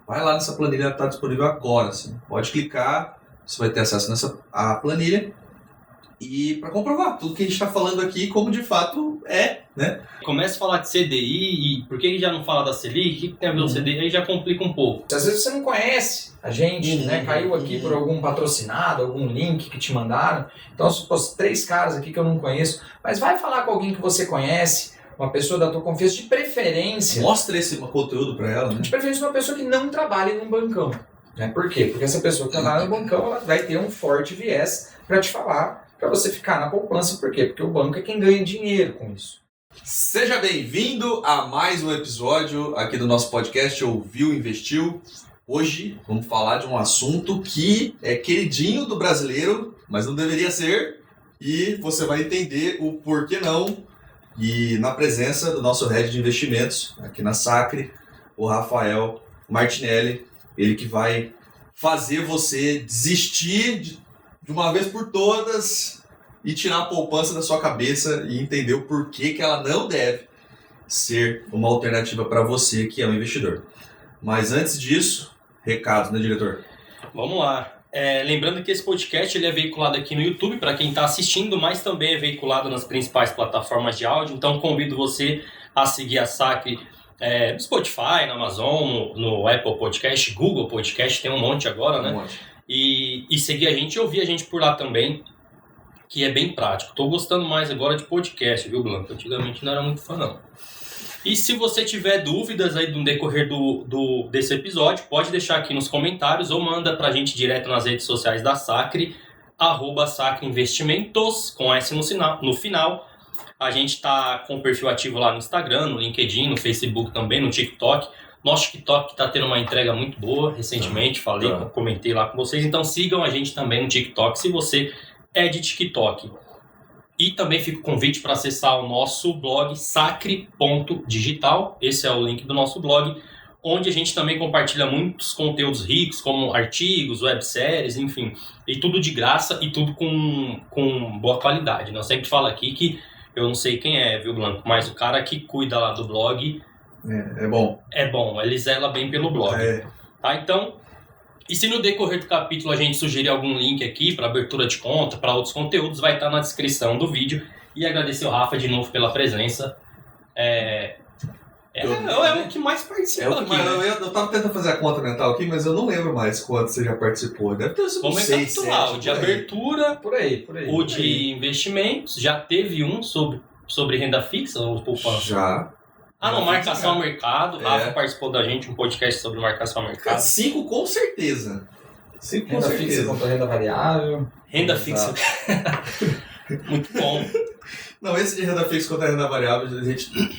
vai lá nessa planilha, ela está disponível agora. Assim. Pode clicar, você vai ter acesso à planilha. E para comprovar tudo que a gente está falando aqui, como de fato é, né? Começa a falar de CDI, e por que já não fala da Selic? O que tem a ver o CDI? Aí já complica um pouco. Às vezes você não conhece a gente, né? Caiu aqui por algum patrocinado, algum link que te mandaram. Então, se fosse 3 caras aqui que eu não conheço, mas vai falar com alguém que você conhece, uma pessoa da tua confiança, de preferência. Mostra esse conteúdo para ela, né? De preferência uma pessoa que não trabalhe num bancão. Né? Por quê? Porque essa pessoa que trabalha no bancão, ela vai ter um forte viés para te falar, para você ficar na poupança. Por quê? Porque o banco é quem ganha dinheiro com isso. Seja bem-vindo a mais um episódio aqui do nosso podcast Ouviu Investiu. Hoje vamos falar de um assunto que é queridinho do brasileiro, mas não deveria ser. E você vai entender o porquê não. E na presença do nosso head de investimentos aqui na Sacre, o Rafael Martinelli, ele que vai fazer você desistir de uma vez por todas e tirar a poupança da sua cabeça e entender o porquê que ela não deve ser uma alternativa para você que é um investidor. Mas antes disso, recados, né, diretor? Vamos lá. Lembrando que esse podcast ele é veiculado aqui no YouTube para quem está assistindo, mas também é veiculado nas principais plataformas de áudio. Então convido você a seguir a Sacre no Spotify, na Amazon, no Apple Podcast, Google Podcast, tem um monte agora, né? Um monte. E seguir a gente e ouvir a gente por lá também, que é bem prático. Estou gostando mais agora de podcast, viu, Blanco? Antigamente não era muito fã, não. E se você tiver dúvidas aí no decorrer desse episódio, pode deixar aqui nos comentários ou manda pra gente direto nas redes sociais da Sacre, @Sacre Investimentos, com S no final. A gente tá com o perfil ativo lá no Instagram, no LinkedIn, no Facebook também, no TikTok. Nosso TikTok está tendo uma entrega muito boa recentemente, comentei lá com vocês. Então sigam a gente também no TikTok, se você é de TikTok. E também fica o convite para acessar o nosso blog sacre.digital. Esse é o link do nosso blog, onde a gente também compartilha muitos conteúdos ricos, como artigos, webséries, enfim. E tudo de graça e tudo com boa qualidade. Eu sempre falo aqui que eu não sei quem é, viu, Blanco? Mas o cara que cuida lá do blog... É bom. É bom, ele zela bem pelo blog. Tá, então... E se no decorrer do capítulo a gente sugerir algum link aqui para abertura de conta, para outros conteúdos, vai estar na descrição do vídeo. E agradecer o Rafa de novo pela presença. É o que mais participa aqui. Eu tava tentando fazer a conta mental aqui, mas eu não lembro mais quanto você já participou. Deve ter sido Vamos recapitular. O de abertura, por aí. O de investimentos, já teve um sobre renda fixa ou poupança? Já. Não, marcação ao mercado. Rafa participou da gente, um podcast sobre marcação ao mercado. 5 com certeza. 5 com renda certeza. Fixa contra renda variável. Renda fixa. Muito bom. Não, esse de renda fixa contra renda variável,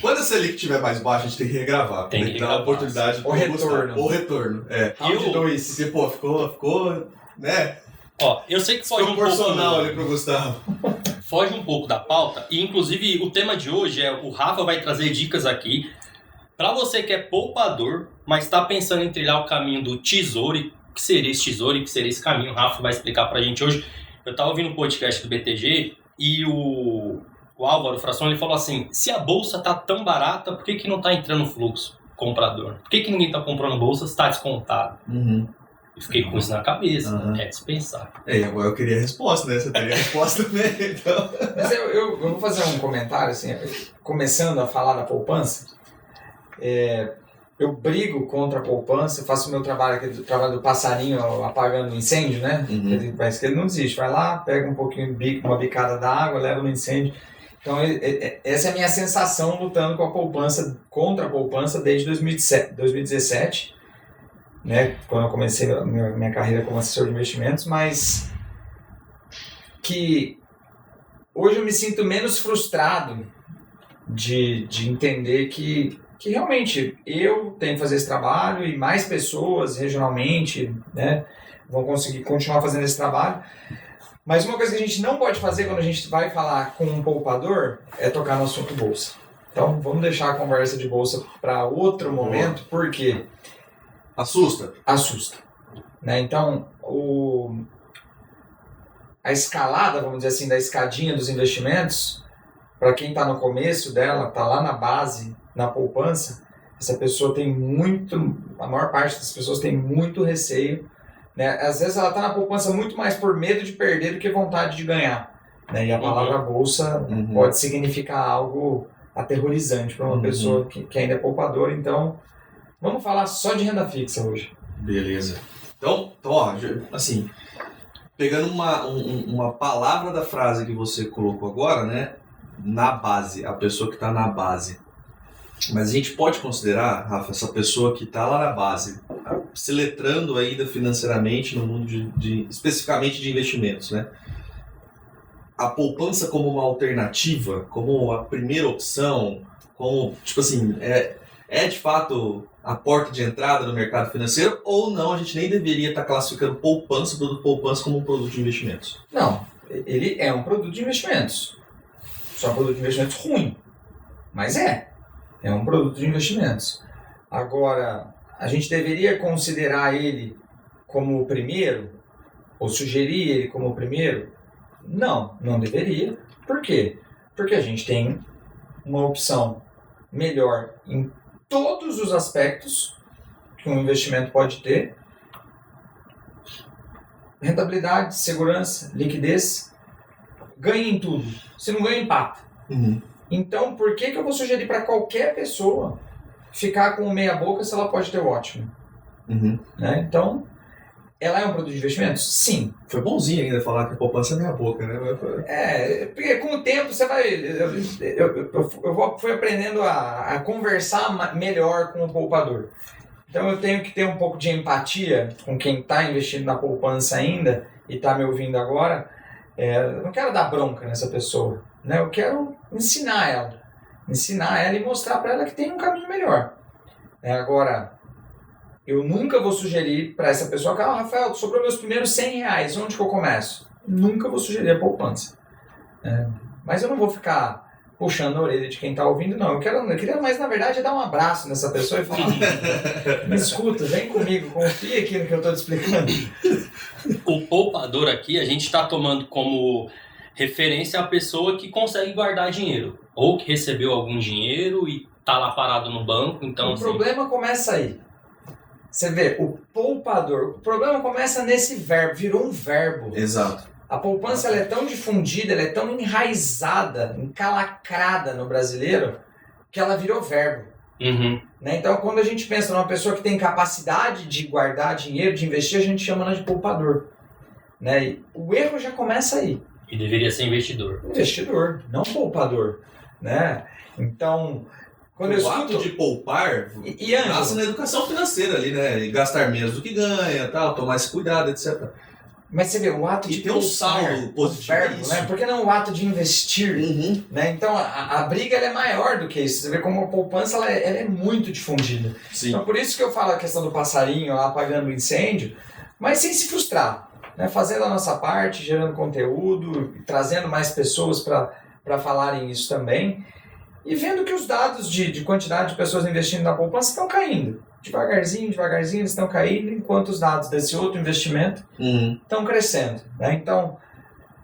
quando a Selic estiver mais baixa, a gente tem que regravar. Tem que dar a oportunidade o retorno. O retorno, Round 2. Porque, pô, ficou, né? Ó, eu sei que foge um pouco... proporcional ali pro Gustavo. Foge um pouco da pauta, e inclusive o tema de hoje o Rafa vai trazer dicas aqui para você que é poupador, mas está pensando em trilhar o caminho do tesouro. O que seria esse tesouro e o que seria esse caminho? O Rafa vai explicar pra gente hoje. Eu estava ouvindo um podcast do BTG e o Álvaro Fração, ele falou assim: se a bolsa tá tão barata, por que não tá entrando fluxo comprador? Por que ninguém tá comprando bolsa se tá descontado? Eu fiquei com isso na cabeça, é dispensar. Agora eu queria a resposta, né? Você teria a resposta também, então... Mas eu vou fazer um comentário, assim, começando a falar da poupança. Eu brigo contra a poupança, faço o meu trabalho, aquele trabalho do passarinho apagando o incêndio, né? Mas que ele não desiste, vai lá, pega um pouquinho, uma bicada d'água, leva no incêndio. Então, essa é a minha sensação lutando com a poupança, contra a poupança desde 2017. Né, quando eu comecei a minha carreira como assessor de investimentos, mas que hoje eu me sinto menos frustrado de entender que realmente eu tenho que fazer esse trabalho e mais pessoas regionalmente, né, vão conseguir continuar fazendo esse trabalho. Mas uma coisa que a gente não pode fazer quando a gente vai falar com um poupador é tocar no assunto bolsa. Então vamos deixar a conversa de bolsa para outro momento, porque... Assusta. Né? Então, a escalada, vamos dizer assim, da escadinha dos investimentos, para quem está no começo dela, está lá na base, na poupança, essa pessoa tem a maior parte das pessoas tem muito receio, né? Às vezes ela está na poupança muito mais por medo de perder do que vontade de ganhar, né? E a palavra bolsa pode significar algo aterrorizante para uma pessoa que ainda é poupadora. Então, vamos falar só de renda fixa hoje. Beleza. Então ó, assim, pegando uma palavra da frase que você colocou agora, né? Na base, a pessoa que está na base. Mas a gente pode considerar, Rafa, essa pessoa que está lá na base, se letrando ainda financeiramente no mundo especificamente de investimentos, né? A poupança como uma alternativa, como a primeira opção, como, tipo assim, é de fato a porta de entrada no mercado financeiro, ou não, a gente nem deveria estar classificando poupança, o produto poupança, como um produto de investimentos? Não, ele é um produto de investimentos. Só um produto de investimentos ruim, mas é um produto de investimentos. Agora, a gente deveria considerar ele como o primeiro, ou sugerir ele como o primeiro? Não deveria. Por quê? Porque a gente tem uma opção melhor em todos os aspectos que um investimento pode ter. Rentabilidade, segurança, liquidez. Ganha em tudo. Se não ganha, empata. Então, por que eu vou sugerir para qualquer pessoa ficar com meia boca se ela pode ter o ótimo? Né? Então, ela é um produto de investimentos? Sim. Foi bonzinho ainda falar que a poupança é meia boca, né? Porque com o tempo você vai... Eu fui aprendendo a conversar melhor com o poupador. Então eu tenho que ter um pouco de empatia com quem está investindo na poupança ainda e está me ouvindo agora. Eu não quero dar bronca nessa pessoa, né? Eu quero ensinar ela e mostrar para ela que tem um caminho melhor. Agora, eu nunca vou sugerir para essa pessoa que, Rafael, sobrou meus primeiros R$100, onde que eu começo? Nunca vou sugerir a poupança. Mas eu não vou ficar puxando a orelha de quem está ouvindo, não. Eu queria mais, na verdade, dar um abraço nessa pessoa e falar, me escuta, vem comigo, confia aqui no que eu estou te explicando. O poupador aqui, a gente está tomando como referência a pessoa que consegue guardar dinheiro, ou que recebeu algum dinheiro e está lá parado no banco. Então, o problema começa aí. Você vê, o poupador, o problema começa nesse verbo, virou um verbo. Exato. A poupança ela é tão difundida, ela é tão enraizada, encalacrada no brasileiro, que ela virou verbo. Né? Então, quando a gente pensa numa pessoa que tem capacidade de guardar dinheiro, de investir, a gente chama ela de poupador. Né? E o erro já começa aí. E deveria ser investidor. Investidor, não poupador. Né? Então, quando eu ato de poupar nasce na educação financeira ali, né? E gastar menos do que ganha, tal, tomar esse cuidado, etc. Mas você vê, o ato de ter um saldo positivo, verbo, né? Por que não o ato de investir? Né? Então, a briga ela é maior do que isso. Você vê como a poupança ela é muito difundida. Sim. Então, por isso que eu falo a questão do passarinho lá apagando o incêndio, mas sem se frustrar. Né? Fazendo a nossa parte, gerando conteúdo, trazendo mais pessoas para falarem isso também. E vendo que os dados de quantidade de pessoas investindo na poupança estão caindo. Devagarzinho, eles estão caindo, enquanto os dados desse outro investimento estão crescendo. Né? Então,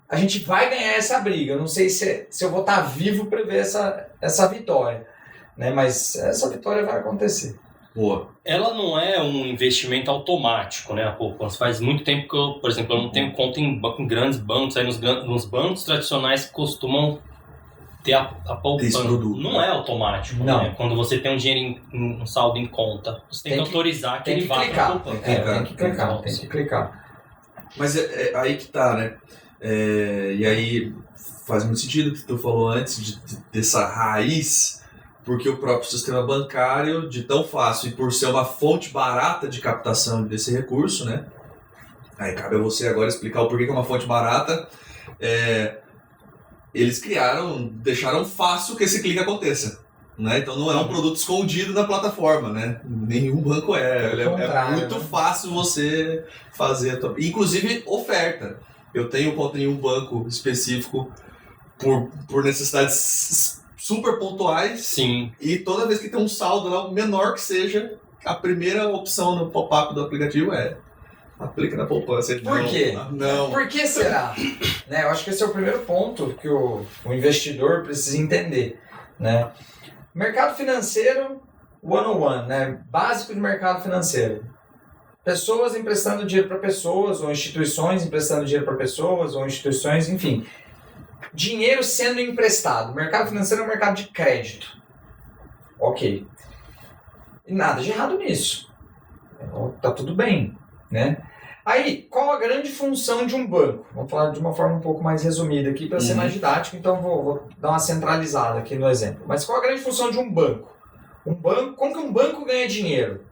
a gente vai ganhar essa briga. Eu não sei se eu vou estar vivo para ver essa vitória. Né? Mas essa vitória vai acontecer. Boa. Ela não é um investimento automático, né? A poupança. Faz muito tempo que eu, por exemplo, eu não tenho conta em grandes bancos. Aí nos bancos tradicionais costumam ter a poupança. Não é automático, não. Né? Quando você tem um dinheiro um saldo em conta, você tem que autorizar que ele vá para a poupança. Tem que clicar. Mas aí que tá, né? E aí faz muito sentido o que tu falou antes dessa raiz, porque o próprio sistema bancário, de tão fácil e por ser uma fonte barata de captação desse recurso, né? Aí cabe a você agora explicar o porquê que é uma fonte barata. Eles deixaram fácil que esse clique aconteça. Né? Então não é um produto escondido na plataforma, né? Nenhum banco é muito fácil você fazer. Inclusive oferta. Eu tenho conta em um banco específico por necessidades super pontuais. Sim. E toda vez que tem um saldo lá, o menor que seja, a primeira opção no pop-up do aplicativo aplica na poupança. Por quê? Não. Por que será? Né? Eu acho que esse é o primeiro ponto que o investidor precisa entender. Né? Mercado financeiro, 101, né? Básico de mercado financeiro. Pessoas emprestando dinheiro para pessoas, ou instituições emprestando dinheiro para pessoas, ou instituições, enfim. Dinheiro sendo emprestado. O mercado financeiro é um mercado de crédito. Ok. E nada de errado nisso. Tá tudo bem, né? Aí, qual a grande função de um banco? Vamos falar de uma forma um pouco mais resumida aqui para ser mais didático, então vou dar uma centralizada aqui no exemplo. Mas qual a grande função de um banco? Como que um banco ganha dinheiro?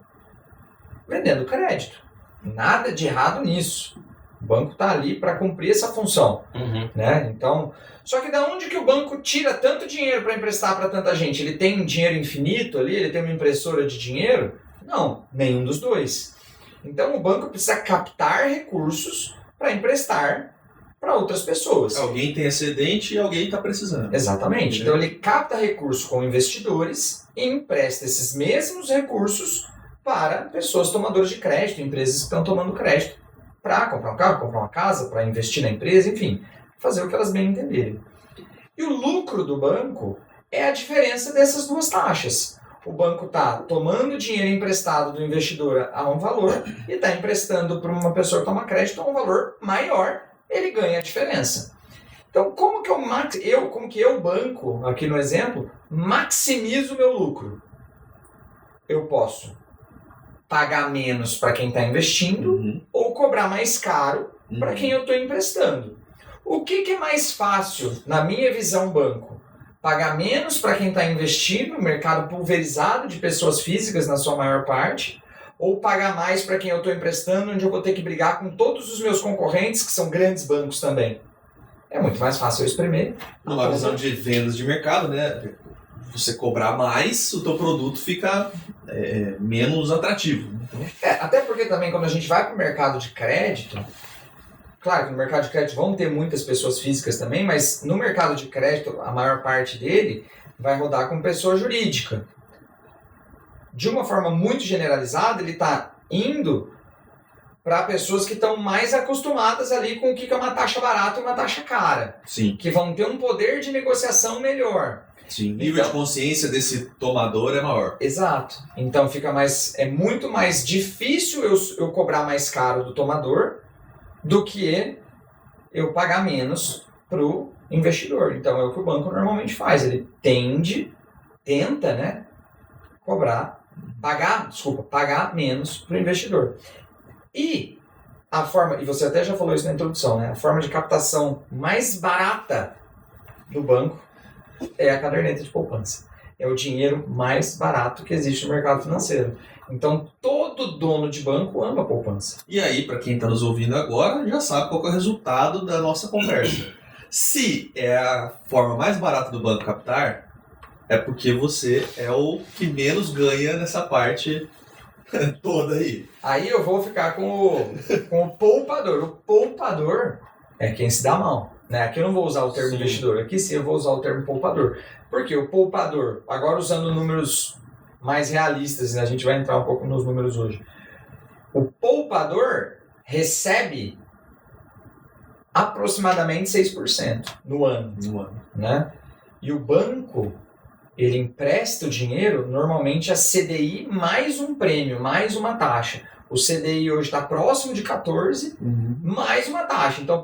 Vendendo crédito. Nada de errado nisso. O banco está ali para cumprir essa função. Né? Então, só que da onde que o banco tira tanto dinheiro para emprestar para tanta gente? Ele tem dinheiro infinito ali? Ele tem uma impressora de dinheiro? Não, nenhum dos dois. Então o banco precisa captar recursos para emprestar para outras pessoas. Alguém tem excedente e alguém está precisando. Exatamente. Então ele capta recursos com investidores e empresta esses mesmos recursos para pessoas tomadoras de crédito, empresas que estão tomando crédito para comprar um carro, comprar uma casa, para investir na empresa, enfim, fazer o que elas bem entenderem. E o lucro do banco é a diferença dessas duas taxas. O banco está tomando dinheiro emprestado do investidor a um valor e está emprestando para uma pessoa que toma crédito a um valor maior, ele ganha a diferença. Então, como que eu, banco, aqui no exemplo, maximizo o meu lucro? Eu posso pagar menos para quem está investindo ou cobrar mais caro para quem eu estou emprestando. O que é mais fácil, na minha visão, banco? Pagar menos para quem está investindo, mercado pulverizado de pessoas físicas na sua maior parte, ou pagar mais para quem eu estou emprestando, onde eu vou ter que brigar com todos os meus concorrentes, que são grandes bancos também. É muito mais fácil eu espremer. Numa visão de vendas de mercado, né? Você cobrar mais, o teu produto fica menos atrativo. Até porque também quando a gente vai para o mercado de crédito, claro que no mercado de crédito vão ter muitas pessoas físicas também, mas no mercado de crédito, a maior parte dele vai rodar com pessoa jurídica. De uma forma muito generalizada, ele está indo para pessoas que estão mais acostumadas ali com o que é uma taxa barata e uma taxa cara. Sim. Que vão ter um poder de negociação melhor. Sim, o nível de consciência desse tomador é maior. Exato. Então é muito mais difícil eu cobrar mais caro do tomador do que eu pagar menos para o investidor. Então é o que o banco normalmente faz. Ele tenta, né, pagar menos para o investidor. E você até já falou isso na introdução, né? A forma de captação mais barata do banco é a caderneta de poupança. É o dinheiro mais barato que existe no mercado financeiro. Então, todo dono de banco ama a poupança. E aí, para quem está nos ouvindo agora, já sabe qual é o resultado da nossa conversa. Se é a forma mais barata do banco captar, é porque você é o que menos ganha nessa parte toda aí. Aí eu vou ficar com o poupador. O poupador é quem se dá mal. Né? Aqui eu não vou usar o termo investidor, aqui sim eu vou usar o termo poupador. Porque o poupador, agora usando números mais realistas, né? A gente vai entrar um pouco nos números hoje. O poupador recebe aproximadamente 6% no ano. Né? E o banco, ele empresta o dinheiro normalmente a CDI mais um prêmio, mais uma taxa. O CDI hoje está próximo de 14, mais uma taxa. Então,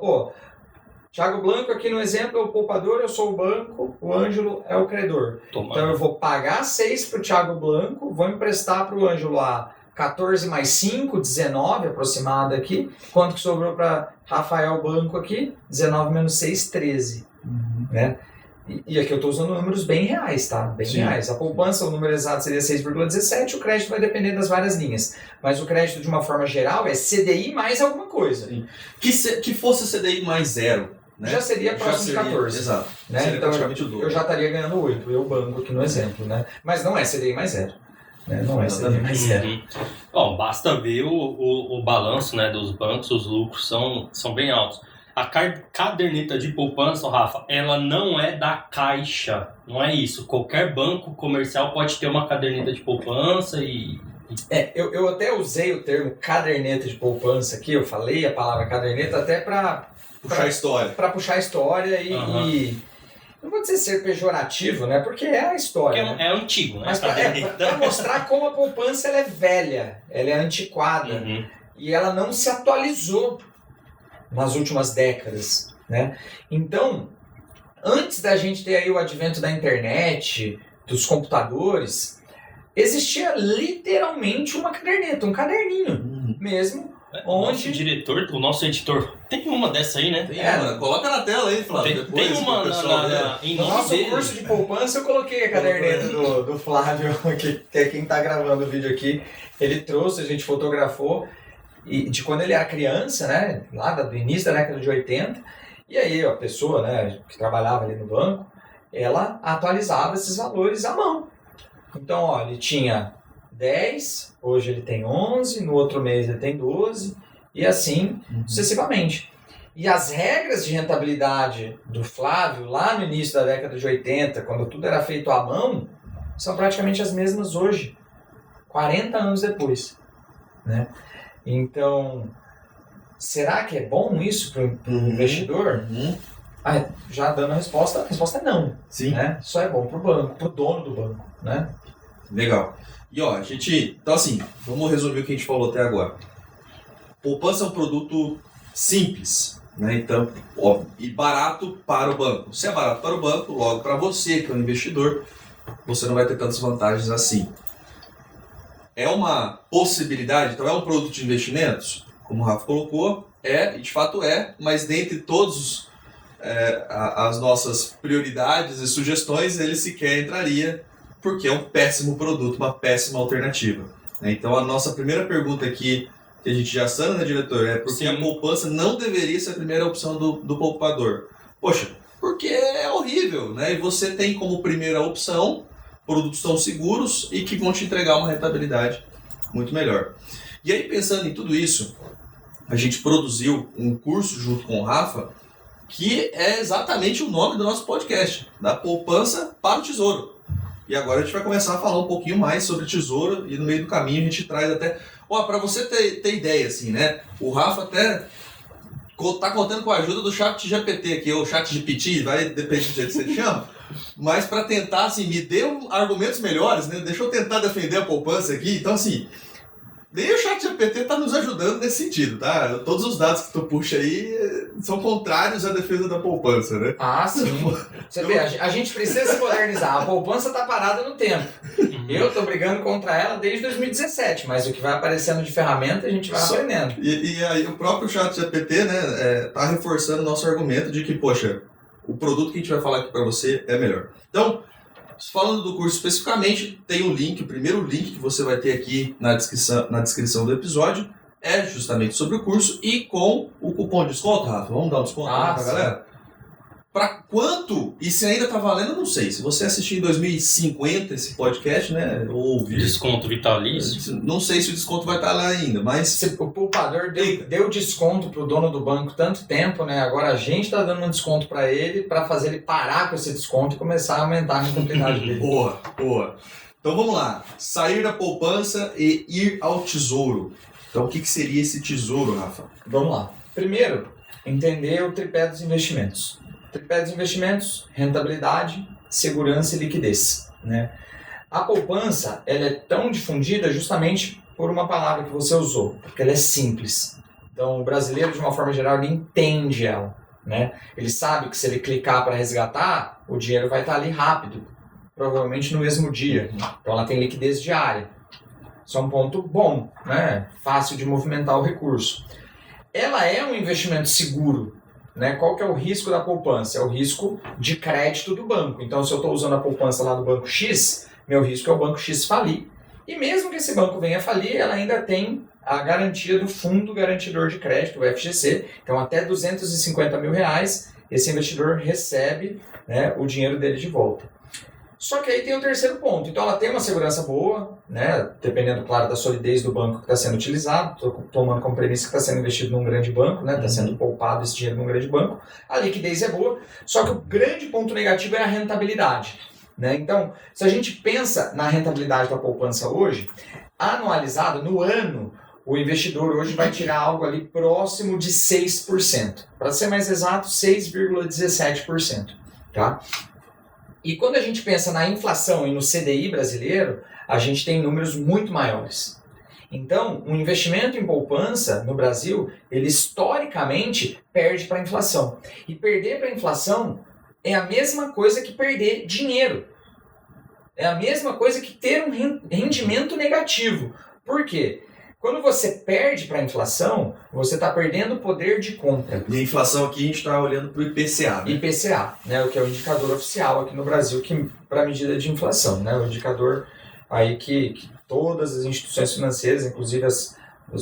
Thiago Blanco aqui no exemplo é o poupador, eu sou o banco, o Ângelo é o credor. Então eu vou pagar 6 para o Thiago Blanco, vou emprestar para o Ângelo lá 14 mais 5, 19 aproximado aqui. Quanto que sobrou para Rafael Banco aqui? 19 menos 6, 13. Né? E aqui eu estou usando números bem reais, tá? Bem reais. A poupança, o número exato seria 6,17, o crédito vai depender das várias linhas. Mas o crédito, de uma forma geral, é CDI mais alguma coisa. Sim. Que fosse CDI mais 0. Né? Já seria próximo de 14. Exato. Né? Seria Então praticamente o dobro. Eu já estaria ganhando 8, eu banco aqui no exemplo. Né? Mas não é CDI mais 0. Né? Não é CDI mais 0. Bom, basta ver o balanço, né, dos bancos, os lucros são bem altos. A caderneta de poupança, Rafa, ela não é da Caixa, não é isso. Qualquer banco comercial pode ter uma caderneta de poupança e... Eu até usei o termo caderneta de poupança aqui, eu falei a palavra caderneta até para puxar a história. Para puxar a história não vou dizer ser pejorativo, né? Porque é a história. Porque né? é antigo, né? Mas para mostrar como a poupança ela é velha, ela é antiquada e ela não se atualizou nas últimas décadas, né? Então, antes da gente ter aí o advento da internet, dos computadores, existia literalmente uma caderneta, um caderninho mesmo, onde... O nosso editor, tem uma dessa aí, né? Tem uma. Coloca na tela aí, Flávio. Tem uma em no nome nosso dele. curso de poupança eu coloquei a caderneta do Flávio, que é quem está gravando o vídeo aqui. Ele trouxe, a gente fotografou, e de quando ele era criança, né? Lá do início da década de 80. E aí a pessoa, né, que trabalhava ali no banco, ela atualizava esses valores à mão. Então, ó, ele tinha 10, hoje ele tem 11, no outro mês ele tem 12, e assim sucessivamente. E as regras de rentabilidade do Flávio, lá no início da década de 80, quando tudo era feito à mão, são praticamente as mesmas hoje, 40 anos depois, né? Então, será que é bom isso para o investidor? Já dando a resposta é não. Sim. Né? Só é bom para o banco, para o dono do banco, né? Legal. E ó, então assim, vamos resumir o que a gente falou até agora. Poupança é um produto simples, né? Então, ó, e barato para o banco. Se é barato para o banco, logo para você, que é um investidor, você não vai ter tantas vantagens assim. É uma possibilidade, então é um produto de investimentos, como o Rafa colocou, e de fato mas dentre todos as nossas prioridades e sugestões, ele sequer entraria, porque é um péssimo produto, uma péssima alternativa. Então a nossa primeira pergunta aqui, que a gente já sana, né, diretor, é por que a poupança não deveria ser a primeira opção do poupador? Poxa, porque é horrível, né? E você tem como primeira opção produtos tão seguros e que vão te entregar uma rentabilidade muito melhor. E aí, pensando em tudo isso, a gente produziu um curso junto com o Rafa, que é exatamente o nome do nosso podcast, da poupança para o tesouro. E agora a gente vai começar a falar um pouquinho mais sobre tesouro, e no meio do caminho a gente traz até... para você ter ideia, assim, né? O Rafa até tá contando com a ajuda do ChatGPT aqui, ou ChatGPT, depende do jeito que você chama, mas para tentar, assim, me dê argumentos melhores, né? Deixa eu tentar defender a poupança aqui. Então, assim, nem o ChatGPT tá nos ajudando nesse sentido, tá? Todos os dados que tu puxa aí são contrários à defesa da poupança, né? Ah, sim. Você vê, a gente precisa se modernizar. A poupança tá parada no tempo. Eu tô brigando contra ela desde 2017, mas o que vai aparecendo de ferramenta a gente vai aprendendo. E aí o próprio ChatGPT, né, tá reforçando o nosso argumento de que, poxa, o produto que a gente vai falar aqui para você é melhor. Então, falando do curso especificamente, tem um link, o primeiro link que você vai ter aqui na descrição do episódio é justamente sobre o curso e com o cupom de desconto, Rafa. Vamos dar um desconto pra galera? Para quanto? E se ainda tá valendo, eu não sei. Se você assistir em 2050 esse podcast, né, ou ouvir... Desconto vitalício. Não sei se o desconto vai estar lá ainda, mas... O poupador deu desconto pro dono do banco tanto tempo, né? Agora a gente tá dando um desconto para ele, para fazer ele parar com esse desconto e começar a aumentar a rentabilidade dele. Boa. Então vamos lá. Sair da poupança e ir ao tesouro. Então o que seria esse tesouro, Rafa? Vamos lá. Primeiro, entender o tripé dos investimentos. Tripé dos investimentos, rentabilidade, segurança e liquidez, né? A poupança, ela é tão difundida justamente por uma palavra que você usou, porque ela é simples. Então, o brasileiro, de uma forma geral, ele entende ela, né? Ele sabe que se ele clicar para resgatar, o dinheiro vai estar ali rápido, provavelmente no mesmo dia. Então, ela tem liquidez diária. Isso é um ponto bom, né? Fácil de movimentar o recurso. Ela é um investimento seguro, né? Qual que é o risco da poupança? É o risco de crédito do banco. Então, se eu estou usando a poupança lá do banco X, meu risco é o banco X falir. E mesmo que esse banco venha a falir, ela ainda tem a garantia do Fundo Garantidor de Crédito, o FGC. Então, até R$250 mil, esse investidor recebe, né, o dinheiro dele de volta. Só que aí tem o terceiro ponto. Então, ela tem uma segurança boa, né, dependendo, claro, da solidez do banco que está sendo utilizado. Estou tomando como premissa que está sendo investido num grande banco, né, está sendo poupado esse dinheiro num grande banco. A liquidez é boa, só que o grande ponto negativo é a rentabilidade, né? Então, se a gente pensa na rentabilidade da poupança hoje, anualizada, no ano, o investidor hoje vai tirar algo ali próximo de 6%. Para ser mais exato, 6,17%. Tá? E quando a gente pensa na inflação e no CDI brasileiro, a gente tem números muito maiores. Então, um investimento em poupança no Brasil, ele historicamente perde para a inflação. E perder para a inflação é a mesma coisa que perder dinheiro. É a mesma coisa que ter um rendimento negativo. Por quê? Quando você perde para a inflação, você está perdendo o poder de compra. E a inflação aqui a gente está olhando para o IPCA. Né? IPCA, né, o que é o indicador oficial aqui no Brasil para a medida de inflação. Né, o indicador aí que todas as instituições financeiras, inclusive as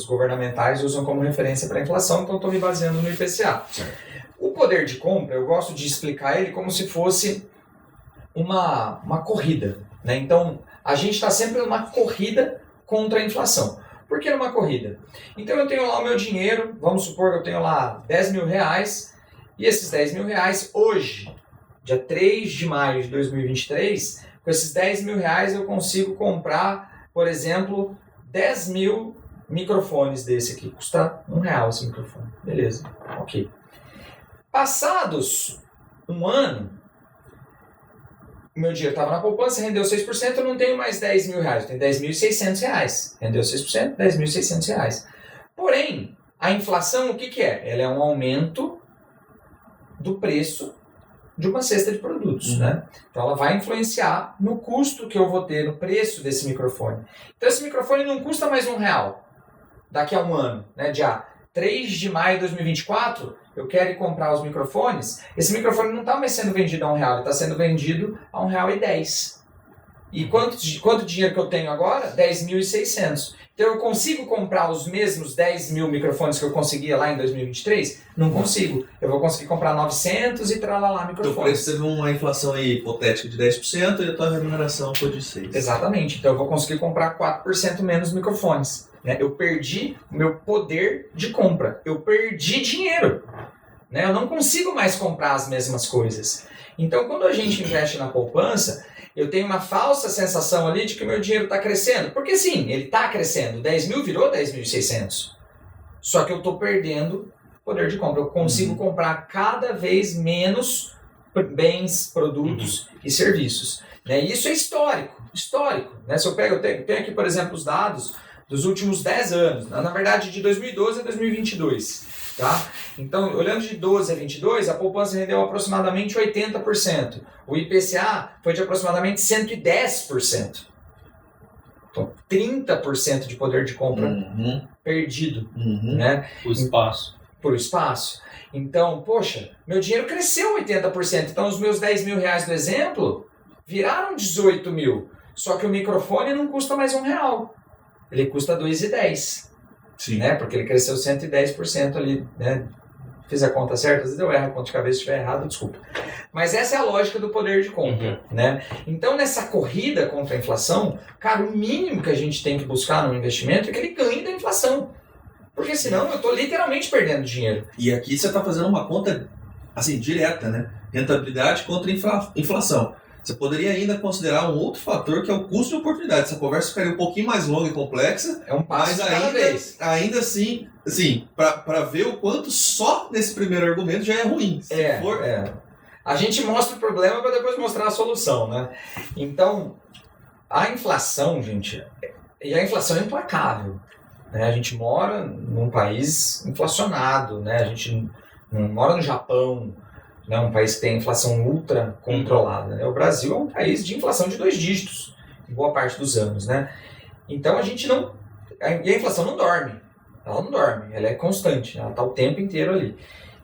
governamentais, usam como referência para a inflação, então estou me baseando no IPCA. Certo. O poder de compra, eu gosto de explicar ele como se fosse uma corrida. Né? Então, a gente está sempre numa corrida contra a inflação. Por que numa corrida? Então, eu tenho lá o meu dinheiro, vamos supor que eu tenho lá 10 mil reais, e esses 10 mil reais, hoje, dia 3 de maio de 2023, com esses 10 mil reais eu consigo comprar, por exemplo, 10 mil microfones desse aqui. Custa R$1 esse microfone. Beleza, ok. Passados um ano, o meu dinheiro estava na poupança, rendeu 6%, eu não tenho mais 10 mil reais, eu tenho 10.600 reais. Rendeu 6%, 10.600 reais. Porém, a inflação, o que é? Ela é um aumento do preço de uma cesta de produtos, né? Então ela vai influenciar no custo que eu vou ter, no preço desse microfone. Então esse microfone não custa mais R$1 daqui a um ano, né? Dia 3 de maio de 2024, eu quero ir comprar os microfones, esse microfone não está mais sendo vendido a R$1, ele está sendo vendido a R$1,10. E quanto dinheiro que eu tenho agora? 10.600. Então eu consigo comprar os mesmos 10 mil microfones que eu conseguia lá em 2023? Não consigo. Eu vou conseguir comprar 900 e tralalá microfones. Então, preço teve uma inflação aí hipotética de 10% e a tua remuneração foi de 6%. Exatamente. Então eu vou conseguir comprar 4% menos microfones. Né? Eu perdi o meu poder de compra. Eu perdi dinheiro. Né? Eu não consigo mais comprar as mesmas coisas. Então quando a gente investe na poupança, eu tenho uma falsa sensação ali de que o meu dinheiro está crescendo. Porque sim, ele está crescendo. 10 mil virou 10.600. Só que eu estou perdendo poder de compra. Eu consigo comprar cada vez menos bens, produtos e serviços. Né? E isso é histórico. Né? Se eu tenho aqui, por exemplo, os dados dos últimos 10 anos. Na verdade, de 2012 a 2022. Tá? Então, olhando de 12 a 22, a poupança rendeu aproximadamente 80%. O IPCA foi de aproximadamente 110%. Então, 30% de poder de compra perdido. Né? Por espaço. Então, poxa, meu dinheiro cresceu 80%. Então, os meus 10 mil reais do exemplo viraram 18 mil. Só que o microfone não custa mais R$1. Ele custa R$2,10. Sim. Né? Porque ele cresceu 110% ali, né? Fiz a conta certa, às vezes eu erro a conta de cabeça, se estiver errado, desculpa. Mas essa é a lógica do poder de compra. Né? Então, nessa corrida contra a inflação, cara, o mínimo que a gente tem que buscar no investimento é que ele ganhe da inflação. Porque senão eu estou literalmente perdendo dinheiro. E aqui você está fazendo uma conta assim, direta, né? Rentabilidade contra inflação. Você poderia ainda considerar um outro fator que é o custo de oportunidade. Essa conversa ficaria um pouquinho mais longa e complexa. É um passo mas cada vez. Ainda assim, para ver o quanto só nesse primeiro argumento já é ruim. A gente mostra o problema para depois mostrar a solução, né? Então, a inflação, gente, e a inflação é implacável. Né? A gente mora num país inflacionado, né? A gente não mora no Japão, né? Um país que tem inflação ultra controlada. Né? O Brasil é um país de inflação de 2 dígitos, em boa parte dos anos. Né? Então a gente não... E a inflação não dorme. Ela não dorme, ela é constante, ela está o tempo inteiro ali.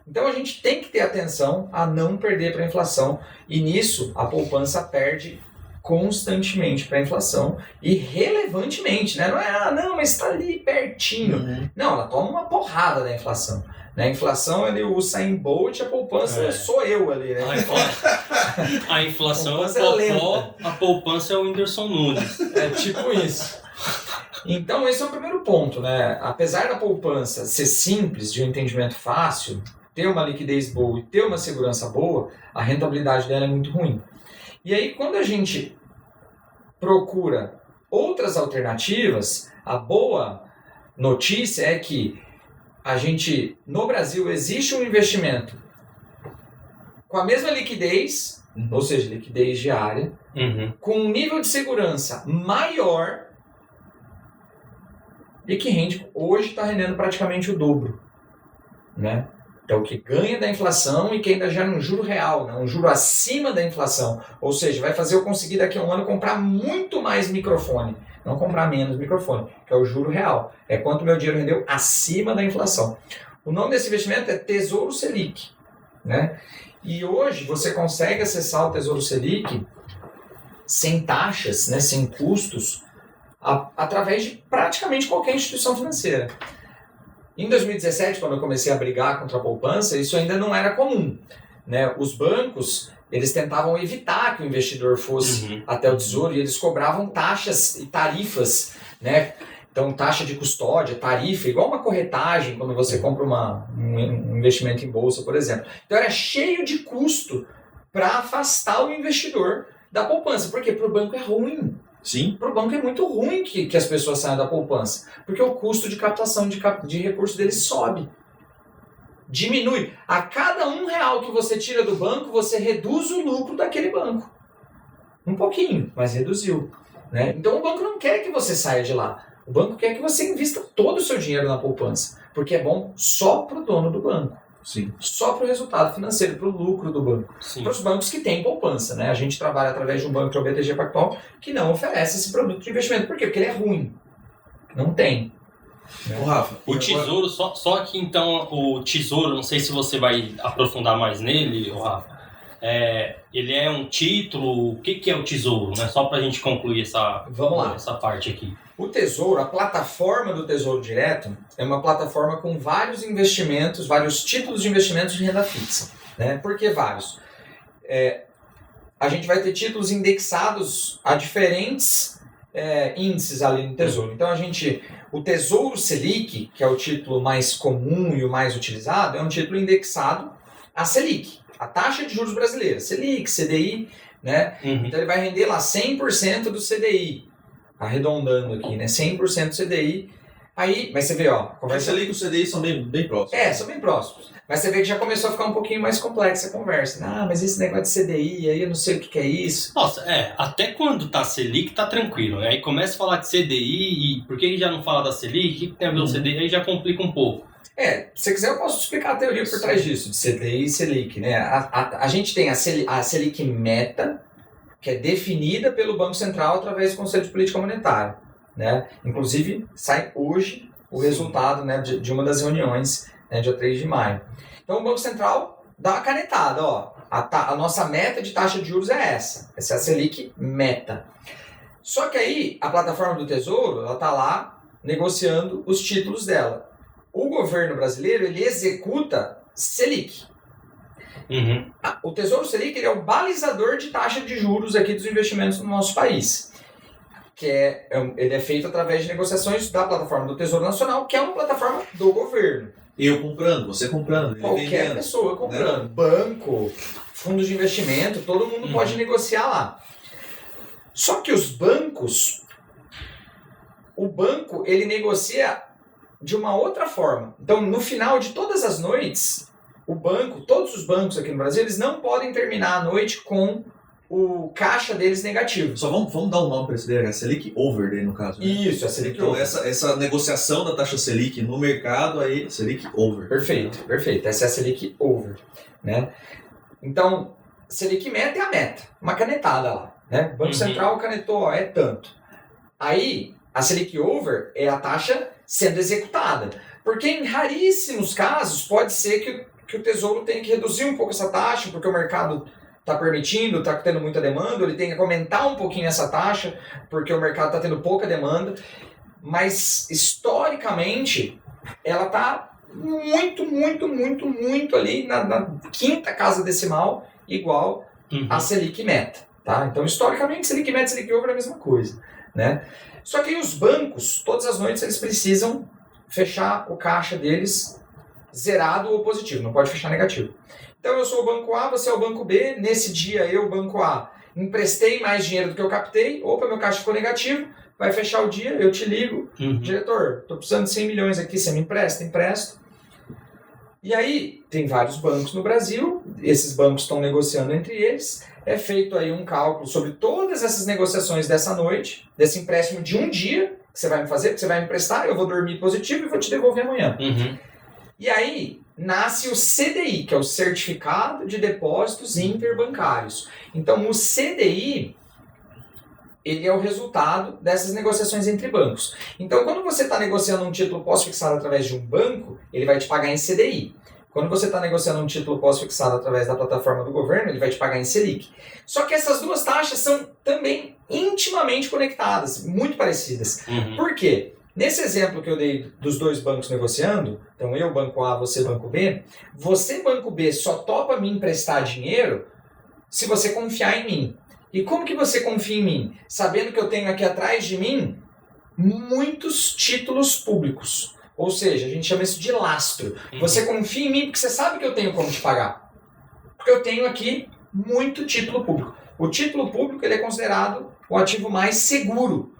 Então a gente tem que ter atenção a não perder para a inflação. E nisso a poupança perde constantemente para a inflação e relevantemente. Né? Não é, mas está ali pertinho. Não, ela toma uma porrada da inflação. Na inflação, ele o Usain Bolt, a poupança sou eu ali, né? A inflação a a poupança é o Whindersson Nunes. É tipo isso. Então, esse é o primeiro ponto, né? Apesar da poupança ser simples, de um entendimento fácil, ter uma liquidez boa e ter uma segurança boa, a rentabilidade dela é muito ruim. E aí, quando a gente procura outras alternativas, a boa notícia é que no Brasil existe um investimento com a mesma liquidez, ou seja, liquidez diária, com um nível de segurança maior e que rende, hoje está rendendo praticamente o dobro, né? Então, o que ganha da inflação e que ainda gera um juro real, né? Um juro acima da inflação. Ou seja, vai fazer eu conseguir daqui a um ano comprar muito mais microfone, não comprar menos microfone, que é o juro real. É quanto meu dinheiro rendeu acima da inflação. O nome desse investimento é Tesouro Selic, né? E hoje você consegue acessar o Tesouro Selic sem taxas, né? Sem custos, através de praticamente qualquer instituição financeira. Em 2017, quando eu comecei a brigar contra a poupança, isso ainda não era comum, né? Os bancos, eles tentavam evitar que o investidor fosse até o tesouro e eles cobravam taxas e tarifas, né? Então, taxa de custódia, tarifa, igual uma corretagem quando você compra um investimento em bolsa, por exemplo. Então, era cheio de custo para afastar o investidor da poupança. Por quê? Para o banco é ruim. Sim. Para o banco é muito ruim que as pessoas saiam da poupança, porque o custo de captação de recursos deles sobe. Diminui. A cada R$1 que você tira do banco, você reduz o lucro daquele banco. Um pouquinho, mas reduziu, né? Então o banco não quer que você saia de lá. O banco quer que você invista todo o seu dinheiro na poupança, porque é bom só para o dono do banco. Sim. Só para o resultado financeiro, para o lucro do banco. Para os bancos que têm poupança, né? A gente trabalha através de um banco que é o BTG Pactual, que não oferece esse produto de investimento. Por quê? Porque ele é ruim. Não tem. Ô, Rafa, o tesouro, só que então o tesouro, não sei se você vai aprofundar mais nele, Rafa, ele é um título, o que é o tesouro, né? Só para a gente concluir essa parte aqui. O Tesouro, a plataforma do Tesouro Direto, é uma plataforma com vários investimentos, vários títulos de investimentos de renda fixa, né? Por que vários? A gente vai ter títulos indexados a diferentes índices ali no Tesouro. Então, o Tesouro Selic, que é o título mais comum e o mais utilizado, é um título indexado a Selic, a taxa de juros brasileira, Selic, CDI, né? Então, ele vai render lá 100% do CDI. Arredondando aqui, né? 100% CDI. Aí, mas você vê, ó... Conversa ali com o CDI são bem próximos. São bem próximos. Mas você vê que já começou a ficar um pouquinho mais complexa a conversa. Ah, mas esse negócio de CDI, aí eu não sei o que é isso. Nossa, até quando tá Selic, tá tranquilo, né? Aí começa a falar de CDI, e por que ele já não fala da Selic? O que tem a ver o CDI? Aí já complica um pouco. Se você quiser, eu posso explicar a teoria por trás disso, de CDI e Selic, né? A gente tem a Selic Meta, que é definida pelo Banco Central através do Conselho de Política Monetária, né? Inclusive, sai hoje o resultado, né, de uma das reuniões, né, dia 3 de maio. Então, o Banco Central dá uma canetada, ó, a nossa meta de taxa de juros é essa é a Selic Meta. Só que aí, a plataforma do Tesouro, ela está lá negociando os títulos dela. O governo brasileiro, ele executa Selic. O Tesouro Selic, ele é o balizador de taxa de juros aqui dos investimentos no nosso país. Ele é feito através de negociações da plataforma do Tesouro Nacional, que é uma plataforma do governo. Eu comprando, você comprando. Qualquer pessoa comprando. Né? Banco, fundos de investimento, todo mundo pode negociar lá. Só que os bancos, o banco, ele negocia de uma outra forma. Então, no final de todas as noites, todos os bancos aqui no Brasil, eles não podem terminar a noite com o caixa deles negativo. Só vamos dar um nome para esse daí, a Selic Over, daí, no caso. Né? Isso, a Selic Over. Então, essa negociação da taxa Selic no mercado, aí, Selic Over. Perfeito. Essa é a Selic Over, né? Então, Selic Meta é a meta, uma canetada lá, né? O Banco Central canetou, ó, é tanto. Aí, a Selic Over é a taxa sendo executada. Porque em raríssimos casos pode ser que o Tesouro tenha que reduzir um pouco essa taxa, porque o mercado está permitindo, está tendo muita demanda, ele tem que aumentar um pouquinho essa taxa, porque o mercado está tendo pouca demanda. Mas, historicamente, ela está muito ali na quinta casa decimal, igual a Selic Meta. Tá? Então, historicamente, Selic Meta e Selic Over é a mesma coisa, né? Só que aí os bancos, todas as noites, eles precisam fechar o caixa deles zerado ou positivo, não pode fechar negativo. Então eu sou o banco A, você é o banco B, nesse dia eu, banco A, emprestei mais dinheiro do que eu captei, opa, meu caixa ficou negativo, vai fechar o dia, eu te ligo, diretor, estou precisando de 100 milhões aqui, você me empresta? Empresto. E aí, tem vários bancos no Brasil, esses bancos estão negociando entre eles, é feito aí um cálculo sobre todas essas negociações dessa noite, desse empréstimo de um dia que você vai me fazer, que você vai me emprestar, eu vou dormir positivo e vou te devolver amanhã. E aí nasce o CDI, que é o Certificado de Depósitos Interbancários. Então o CDI, ele é o resultado dessas negociações entre bancos. Então quando você está negociando um título pós-fixado através de um banco, ele vai te pagar em CDI. Quando você está negociando um título pós-fixado através da plataforma do governo, ele vai te pagar em Selic. Só que essas duas taxas são também intimamente conectadas, muito parecidas. Por quê? Nesse exemplo que eu dei dos dois bancos negociando, então eu, Banco A, você, Banco B, você, Banco B, só topa me emprestar dinheiro se você confiar em mim. E como que você confia em mim? Sabendo que eu tenho aqui atrás de mim muitos títulos públicos. Ou seja, a gente chama isso de lastro. Você confia em mim porque você sabe que eu tenho como te pagar. Porque eu tenho aqui muito título público. O título público ele é considerado o ativo mais seguro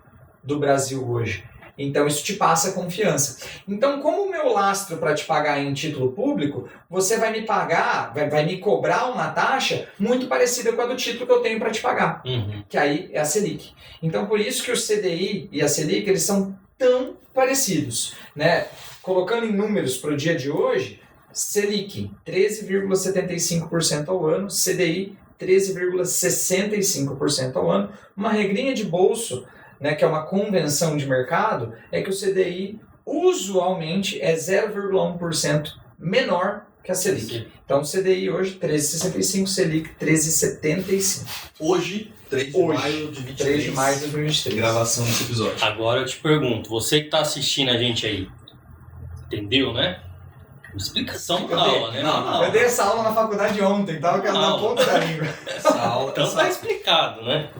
do Brasil hoje. Então isso te passa confiança. Então, como o meu lastro para te pagar em título público, você vai me pagar, vai me cobrar uma taxa muito parecida com a do título que eu tenho para te pagar. Que aí é a Selic. Então, por isso que o CDI e a Selic eles são tão parecidos, né? Colocando em números para o dia de hoje, Selic 13,75% ao ano, CDI 13,65% ao ano. Uma regrinha de bolso, né, que é uma convenção de mercado, é que o CDI usualmente é 0,1% menor que a Selic. Então o CDI hoje 13,65%, Selic 13,75%. Hoje, 3 de maio de 2023. 3 de maio de 2023. Gravação desse episódio. Agora eu te pergunto, você que está assistindo a gente aí, entendeu, né? Explicação da aula, né? Não. Eu dei essa aula na faculdade ontem, tava com ela na ponta da língua. Essa aula... Então tá explicado, né?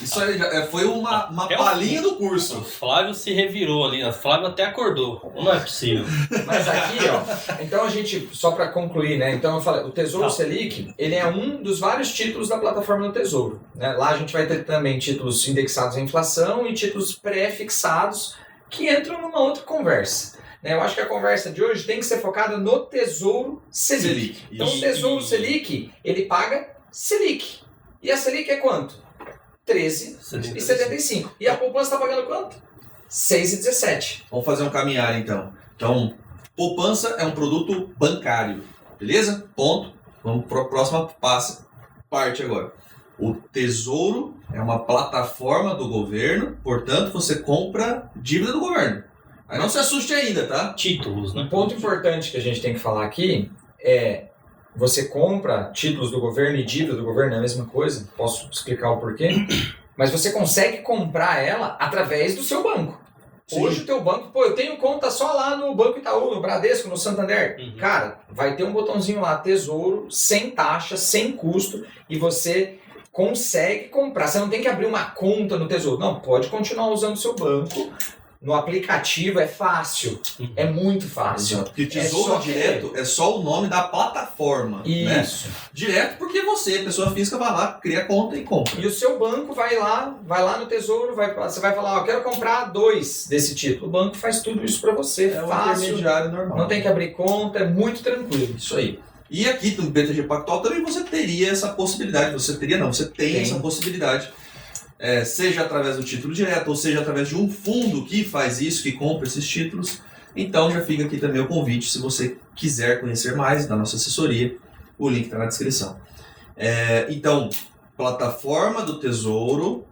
Isso aí foi uma palhinha do curso. O Flávio se revirou ali, o Flávio até acordou. Não é possível. Mas aqui, ó, então a gente, só para concluir, né? Então eu falei, o Tesouro Selic, ele é um dos vários títulos da plataforma do Tesouro, né? Lá a gente vai ter também títulos indexados à inflação e títulos pré-fixados que entram numa outra conversa. Eu acho que a conversa de hoje tem que ser focada no Tesouro Selic. Então o Tesouro Selic, ele paga Selic. E a Selic é quanto? 13,75. E a poupança está pagando quanto? 6,17. Vamos fazer um caminhar então. Então, poupança é um produto bancário. Beleza? Ponto. Vamos para a próxima parte agora. O Tesouro é uma plataforma do governo, portanto, você compra dívida do governo. Aí não se assuste ainda, tá? Títulos, né? Um ponto importante que a gente tem que falar aqui é: você compra títulos do governo e dívida do governo, é a mesma coisa, posso explicar o porquê, mas você consegue comprar ela através do seu banco. Sim. Hoje o teu banco, eu tenho conta só lá no Banco Itaú, no Bradesco, no Santander. Cara, vai ter um botãozinho lá, Tesouro, sem taxa, sem custo, e você consegue comprar. Você não tem que abrir uma conta no Tesouro. Não, pode continuar usando o seu banco. No aplicativo é fácil, é muito fácil. Exato. Porque Tesouro Direto é só o nome da plataforma. Isso. Né? Direto porque você, pessoa física, vai lá, cria conta e compra. E o seu banco vai lá no Tesouro, você vai falar, eu quero comprar 2 desse título. O banco faz tudo isso para você, é fácil, um intermediário normal. Não tem que abrir conta, é muito tranquilo. Isso aí. E aqui no BTG Pactual também você teria essa possibilidade. Você tem essa possibilidade. Seja através do título direto, ou seja através de um fundo que faz isso, que compra esses títulos. Então já fica aqui também o convite, se você quiser conhecer mais da nossa assessoria, o link está na descrição. Então, plataforma do Tesouro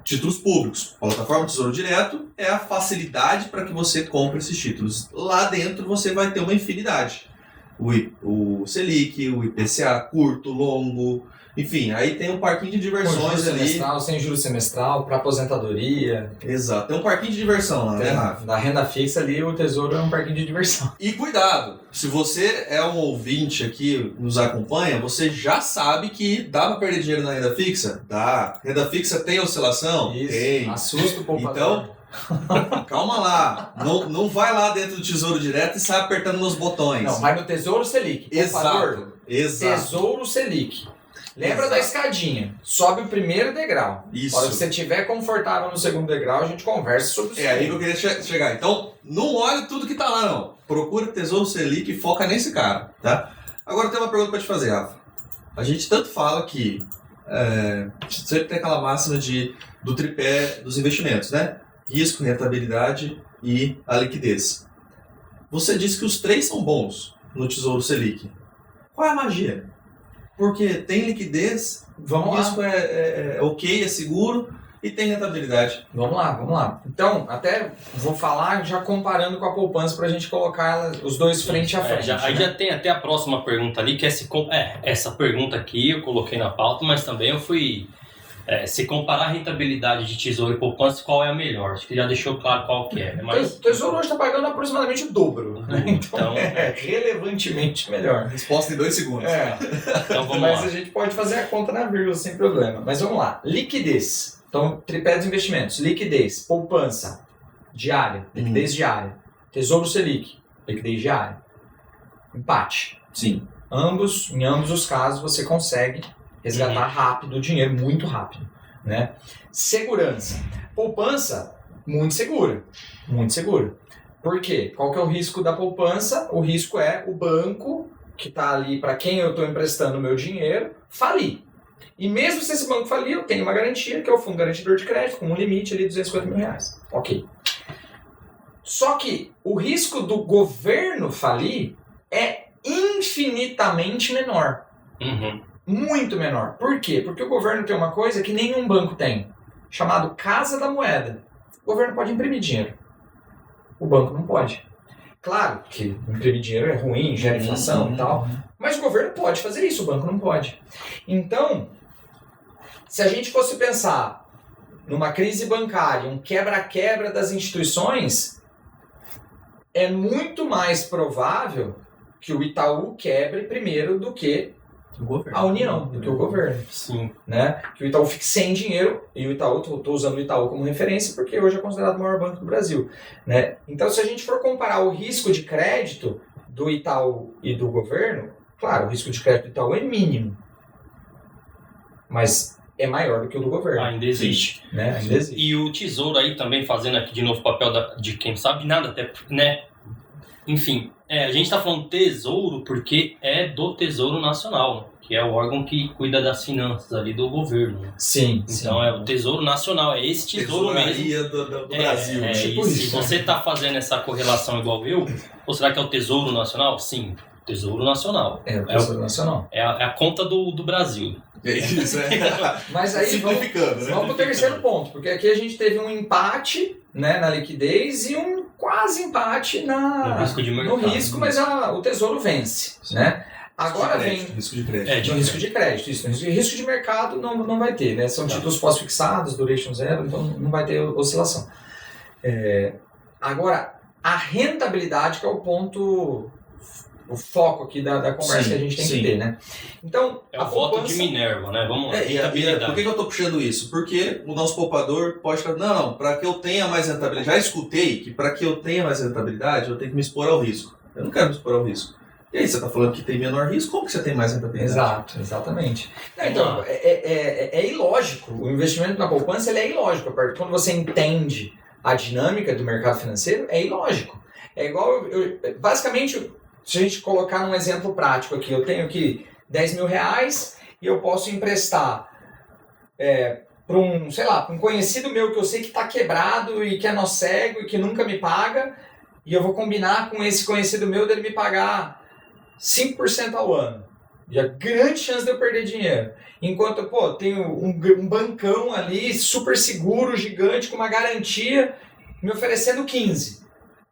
títulos públicos. Plataforma do Tesouro Direto é a facilidade para que você compre esses títulos. Lá dentro você vai ter uma infinidade. O Selic, o IPCA, curto, longo... Enfim, aí tem um parquinho de diversões ali. Semestral, sem juros semestral, para aposentadoria. Exato, tem um parquinho de diversão lá, né, Rafa? Da renda fixa ali, o Tesouro é um parquinho de diversão. E cuidado, se você é um ouvinte aqui, nos acompanha, você já sabe que dá para perder dinheiro na renda fixa? Dá. Renda fixa tem oscilação? Isso, tem. Assusta o poupador. Então, calma lá. Não vai lá dentro do Tesouro Direto e sai apertando nos botões. Não, vai no Tesouro Selic. Exato. Tesouro Selic. Lembra da escadinha. Sobe o primeiro degrau. Isso. Hora que você estiver confortável no segundo degrau, a gente conversa sobre isso. É aí que eu queria chegar. Então, não olhe tudo que tá lá, não. Procura Tesouro Selic e foca nesse cara, tá? Agora tem uma pergunta para te fazer, Rafa. A gente tanto fala que sempre tem aquela máxima do tripé dos investimentos, né? Risco, rentabilidade e a liquidez. Você disse que os 3 são bons no Tesouro Selic. Qual é a magia? Porque tem liquidez, o risco é ok, é seguro e tem rentabilidade. Vamos lá. Então, até vou falar já comparando com a poupança para a gente colocar os dois frente a frente. Aí já tem até a próxima pergunta ali, que essa pergunta aqui eu coloquei na pauta, mas também eu fui... se comparar a rentabilidade de Tesouro e poupança, qual é a melhor? Acho que já deixou claro qual que é. Mas... O Tesouro hoje está pagando aproximadamente o dobro. Né? Então é relevantemente melhor. Resposta em 2 segundos. Então vamos Mas lá. a gente pode fazer a conta na vírgula sem problema. Mas vamos lá. Liquidez. Então, tripé dos investimentos. Liquidez, poupança diária, liquidez diária. Tesouro Selic, liquidez diária. Empate. Sim. Em ambos os casos, você consegue resgatar rápido o dinheiro, muito rápido. Né? Segurança. Poupança, muito segura. Muito segura. Por quê? Qual que é o risco da poupança? O risco é o banco, que está ali para quem eu estou emprestando o meu dinheiro, falir. E mesmo se esse banco falir, eu tenho uma garantia, que é o Fundo Garantidor de Crédito, com um limite ali de R$250 mil. Ok. Só que o risco do governo falir é infinitamente menor. Muito menor. Por quê? Porque o governo tem uma coisa que nenhum banco tem, chamado Casa da Moeda. O governo pode imprimir dinheiro. O banco não pode. Claro que imprimir dinheiro é ruim, gera inflação e tal, mas o governo pode fazer isso, o banco não pode. Então, se a gente fosse pensar numa crise bancária, um quebra-quebra das instituições, é muito mais provável que o Itaú quebre primeiro do que a União, do que o governo. Sim. Né? Que o Itaú fique sem dinheiro, e o Itaú, estou usando o Itaú como referência porque hoje é considerado o maior banco do Brasil. Né? Então, se a gente for comparar o risco de crédito do Itaú e do governo, claro, o risco de crédito do Itaú é mínimo, mas é maior do que o do governo. Ainda existe. Né? Ainda existe. E o Tesouro aí também, fazendo aqui de novo o papel de quem sabe nada, até, né? Enfim, a gente está falando Tesouro porque é do Tesouro Nacional, que é o órgão que cuida das finanças ali do governo. Né? Sim. Então é o Tesouro Nacional, é esse tesouro mesmo. do Brasil. Tipo isso, se você está fazendo essa correlação igual eu, ou será que é o Tesouro Nacional? Sim, Tesouro Nacional. É o Tesouro Nacional. É a conta do Brasil. É isso, Mas aí simplificando, vamos para o terceiro ponto, porque aqui a gente teve um empate, né, na liquidez e um quase empate no risco de mercado. No risco, mas o Tesouro vence. Né? Agora vem... Risco de crédito. Risco de crédito, isso. Risco de mercado não vai ter, né? São títulos pós-fixados, duration zero, então não vai ter oscilação. Agora, a rentabilidade que é o ponto... O foco aqui da conversa que a gente tem que ter, né? Então, é o voto de Minerva, né? Vamos lá. Por que eu estou puxando isso? Porque o nosso poupador pode falar, não, para que eu tenha mais rentabilidade, já escutei que para que eu tenha mais rentabilidade, eu tenho que me expor ao risco. Eu não quero me expor ao risco. E aí, você está falando que tem menor risco, como que você tem mais rentabilidade? Exato, exatamente. Então, é ilógico. O investimento na poupança ele é ilógico. Quando você entende a dinâmica do mercado financeiro, é ilógico. É igual, basicamente... Se a gente colocar num exemplo prático aqui, eu tenho aqui R$10 mil e eu posso emprestar para um conhecido meu que eu sei que está quebrado e que é nó cego e que nunca me paga, e eu vou combinar com esse conhecido meu dele me pagar 5% ao ano. E a grande chance de eu perder dinheiro. Enquanto, tenho um bancão ali, super seguro, gigante, com uma garantia, me oferecendo 15%.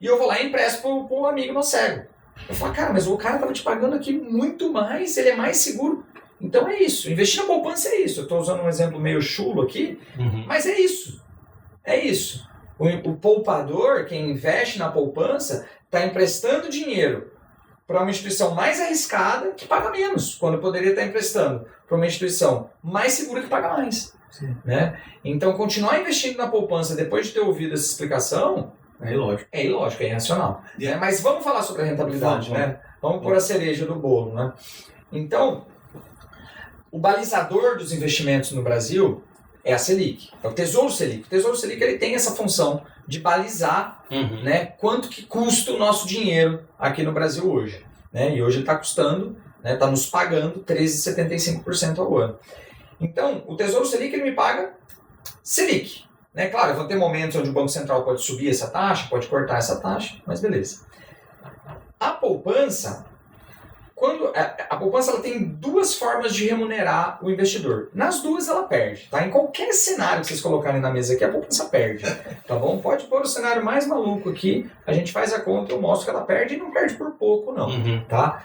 E eu vou lá e empresto para um amigo nó cego. Eu falo, cara, mas o cara estava te pagando aqui muito mais, ele é mais seguro. Então é isso, investir na poupança é isso. Eu estou usando um exemplo meio chulo aqui, mas é isso. É isso. O poupador, quem investe na poupança, está emprestando dinheiro para uma instituição mais arriscada que paga menos, quando poderia estar emprestando para uma instituição mais segura que paga mais. Né? Então, continuar investindo na poupança depois de ter ouvido essa explicação... É ilógico. É ilógico, é irracional. Mas vamos falar sobre a rentabilidade, né? Vamos pôr a cereja do bolo, né? Então, o balizador dos investimentos no Brasil é a Selic, é o Tesouro Selic. O Tesouro Selic ele tem essa função de balizar né, quanto que custa o nosso dinheiro aqui no Brasil hoje. Né? E hoje ele está custando né? Está nos pagando 13,75% ao ano. Então, o Tesouro Selic ele me paga Selic. Né? Claro, vão ter momentos onde o Banco Central pode subir essa taxa, pode cortar essa taxa, mas beleza. A poupança, a poupança ela tem duas formas de remunerar o investidor. Nas duas ela perde. Tá? Em qualquer cenário que vocês colocarem na mesa aqui, a poupança perde. Tá bom? Pode pôr o cenário mais maluco aqui, a gente faz a conta e eu mostro que ela perde e não perde por pouco, não. Tá?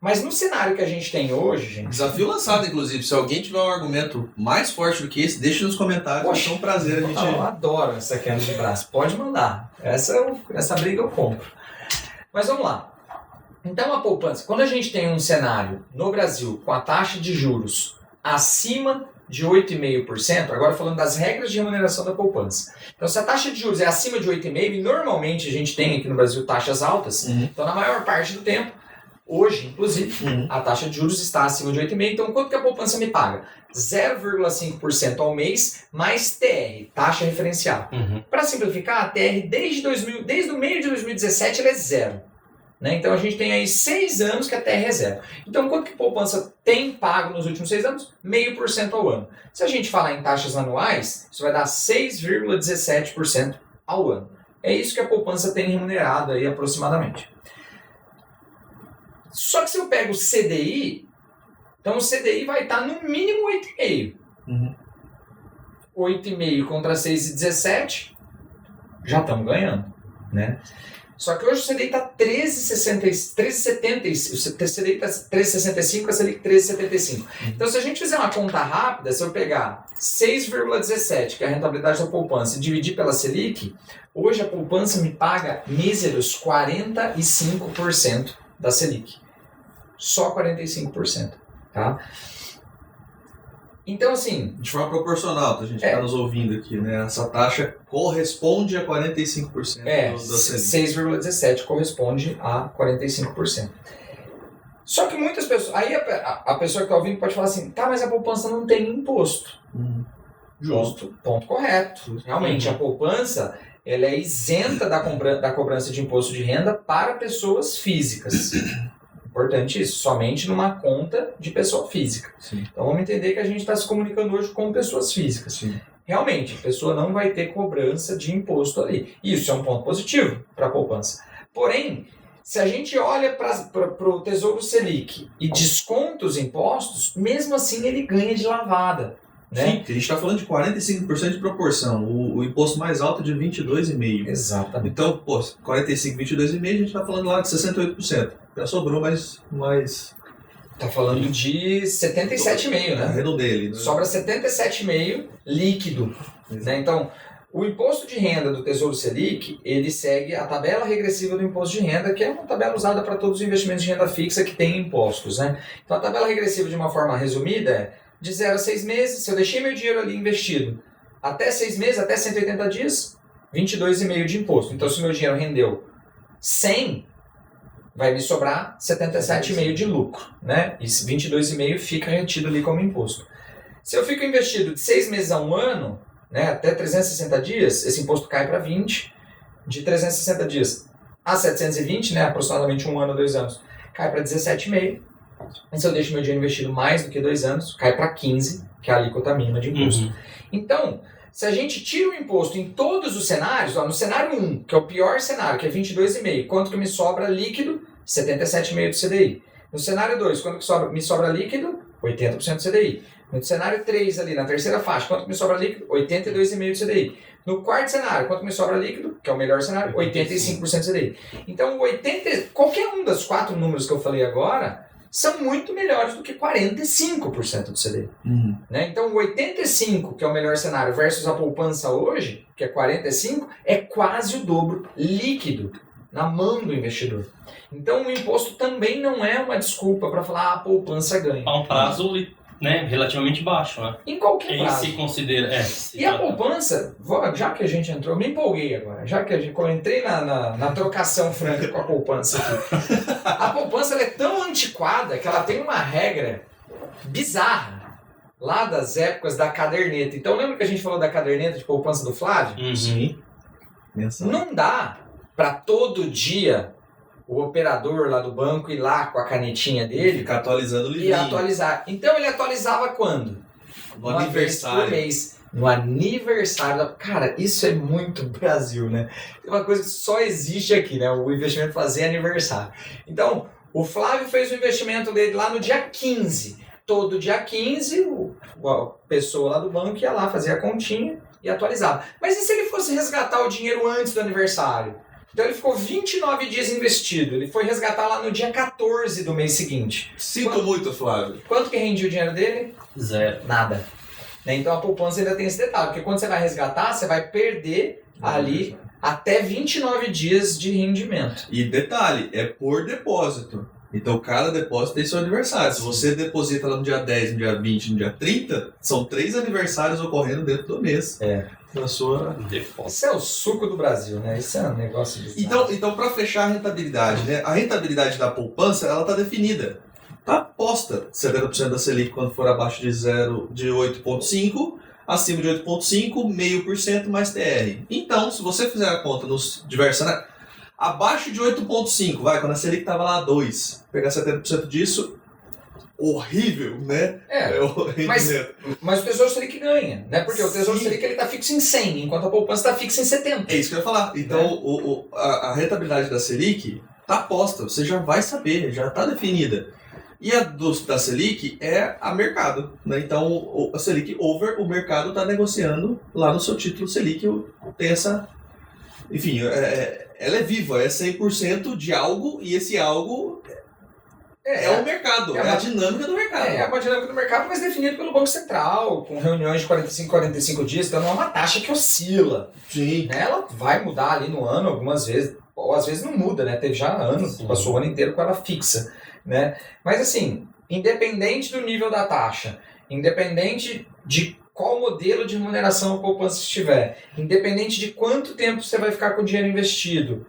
Mas no cenário que a gente tem hoje, gente... Desafio lançado, inclusive. Se alguém tiver um argumento mais forte do que esse, deixe nos comentários. Poxa, é um prazer a gente... Eu adoro essa queda de braço. Pode mandar. Essa briga eu compro. Mas vamos lá. Então a poupança, quando a gente tem um cenário no Brasil com a taxa de juros acima de 8,5%, agora falando das regras de remuneração da poupança. Então se a taxa de juros é acima de 8,5%, e normalmente a gente tem aqui no Brasil taxas altas, então na maior parte do tempo, hoje inclusive, a taxa de juros está acima de 8,5%, então quanto que a poupança me paga? 0,5% ao mês mais TR, taxa referencial. Para simplificar, a TR desde o meio de 2017 ela é zero. Né? Então a gente tem aí 6 anos que a TR é zero. Então quanto que a poupança tem pago nos últimos 6 anos? 0,5% ao ano. Se a gente falar em taxas anuais, isso vai dar 6,17% ao ano. É isso que a poupança tem remunerado aí aproximadamente. Só que se eu pego o CDI, então o CDI vai estar no mínimo 8,5%. 8,5% contra 6,17%, já estamos ganhando, né? Só que hoje o CDI está 13,75, o CDI está 13,65, a Selic 13,75. Então, se a gente fizer uma conta rápida, se eu pegar 6,17, que é a rentabilidade da poupança, e dividir pela Selic, hoje a poupança me paga míseros 45% da Selic. Só 45%. Tá? Então, assim... De forma proporcional, a gente está nos ouvindo aqui, né? Essa taxa corresponde a 45% da Selic. 6,17 corresponde a 45%. Só que muitas pessoas... Aí a pessoa que está ouvindo pode falar assim, tá, mas a poupança não tem imposto. Justo. Ponto correto. Realmente, a poupança ela é isenta da cobrança de imposto de renda para pessoas físicas. Importante isso, somente numa conta de pessoa física. Sim. Então vamos entender que a gente está se comunicando hoje com pessoas físicas. Sim. Realmente, a pessoa não vai ter cobrança de imposto ali. Isso é um ponto positivo para a poupança. Porém, se a gente olha para o Tesouro Selic e desconta os impostos, mesmo assim ele ganha de lavada. Né? Sim, a gente está falando de 45% de proporção, o imposto mais alto é de 22,5%. Exatamente. Então, 45, 22,5%, a gente está falando lá de 68%. Já sobrou mais... Está falando de 77,5%, né? Arredondei ali, né? Sobra 77,5% líquido. Né? Então, o imposto de renda do Tesouro Selic, ele segue a tabela regressiva do imposto de renda, que é uma tabela usada para todos os investimentos de renda fixa que têm impostos. Né? Então, a tabela regressiva, de uma forma resumida, é de 0 a 6 meses, se eu deixei meu dinheiro ali investido até 6 meses, até 180 dias, 22,5% de imposto. Então, se o meu dinheiro rendeu 100, vai me sobrar 77,5% de lucro. Né? E 22,5% fica retido ali como imposto. Se eu fico investido de 6 meses a 1 ano, né, até 360 dias, esse imposto cai para 20%. De 360 dias a 720, né, aproximadamente 1 ano, 2 anos, cai para 17,5%. E se eu deixo meu dinheiro investido mais do que 2 anos, cai para 15%, que é a alíquota mínima de imposto. Então, se a gente tira o imposto em todos os cenários, ó, no cenário 1, que é o pior cenário, que é 22,5%, quanto que me sobra líquido? 77,5% do CDI. No cenário 2, quanto que me sobra líquido? 80% do CDI. No cenário 3, ali, na terceira faixa, quanto que me sobra líquido? 82,5% do CDI. No quarto cenário, quanto me sobra líquido? Que é o melhor cenário, 85% do CDI. Então, qualquer um dos 4 números que eu falei agora são muito melhores do que 45% do CDI. Né? Então, o 85%, que é o melhor cenário, versus a poupança hoje, que é 45%, é quase o dobro líquido na mão do investidor. Então, o imposto também não é uma desculpa para falar a poupança ganha. Há um prazo, né, relativamente baixo, né? Em qualquer prazo. Se considera... E a poupança, já que a gente entrou, eu me empolguei agora, quando eu entrei na trocação franca com a poupança aqui. A poupança ela é tão antiquada que ela tem uma regra bizarra lá das épocas da caderneta. Então lembra que a gente falou da caderneta de poupança do Flávio? Sim. Não dá para todo dia o operador lá do banco ir lá com a canetinha dele Ficar atualizando o e livrinho. atualizar. Então ele atualizava quando? No Uma vez por aniversário. mês. No aniversário. Cara, isso é muito Brasil, né? Tem uma coisa que só existe aqui, né? O investimento fazer aniversário. Então, o Flávio fez o investimento dele lá no dia 15. Todo dia 15, a pessoa lá do banco ia lá, fazia a continha e atualizava. Mas e se ele fosse resgatar o dinheiro antes do aniversário? Então ele ficou 29 dias investido. Ele foi resgatar lá no dia 14 do mês seguinte. Sinto muito, Flávio. Quanto que rendia o dinheiro dele? 0. Nada. Né? Então a poupança ainda tem esse detalhe, porque quando você vai resgatar, você vai perder ali até 29 dias de rendimento. E detalhe, é por depósito. Então cada depósito tem seu aniversário. Se você deposita lá no dia 10, no dia 20, no dia 30, são 3 aniversários ocorrendo dentro do mês. Na sua... Isso é o suco do Brasil, né? Isso é um negócio bizarro. Então para fechar a rentabilidade, né? A rentabilidade da poupança, ela está definida. Está posta 70% da Selic quando for abaixo de 8,5%, acima de 8,5%, 0,5% mais TR. Então, se você fizer a conta nos diversos cenários, abaixo de 8,5%, quando a Selic estava lá a 2%, pegar 70% disso, horrível, né? O rendimento. Mas o Tesouro Selic ganha, né? Porque o Tesouro Sim. Selic ele está fixo em 100, enquanto a poupança está fixa em 70. É isso que eu ia falar. Então, a rentabilidade da Selic está posta, você já vai saber, já está definida. E a da Selic é a mercado, né? Então, a Selic over, o mercado está negociando lá no seu título Selic, tem essa... Enfim, ela é viva, é 100% de algo, e esse algo é o mercado, é a dinâmica do mercado. É uma dinâmica do mercado, mas definida pelo Banco Central, com reuniões de 45 dias, então não é uma taxa que oscila. Sim. Né? Ela vai mudar ali no ano algumas vezes, ou às vezes não muda, né? Teve já anos, passou o ano inteiro com ela fixa. Né? Mas assim, independente do nível da taxa, independente de qual modelo de remuneração a poupança estiver, independente de quanto tempo você vai ficar com o dinheiro investido,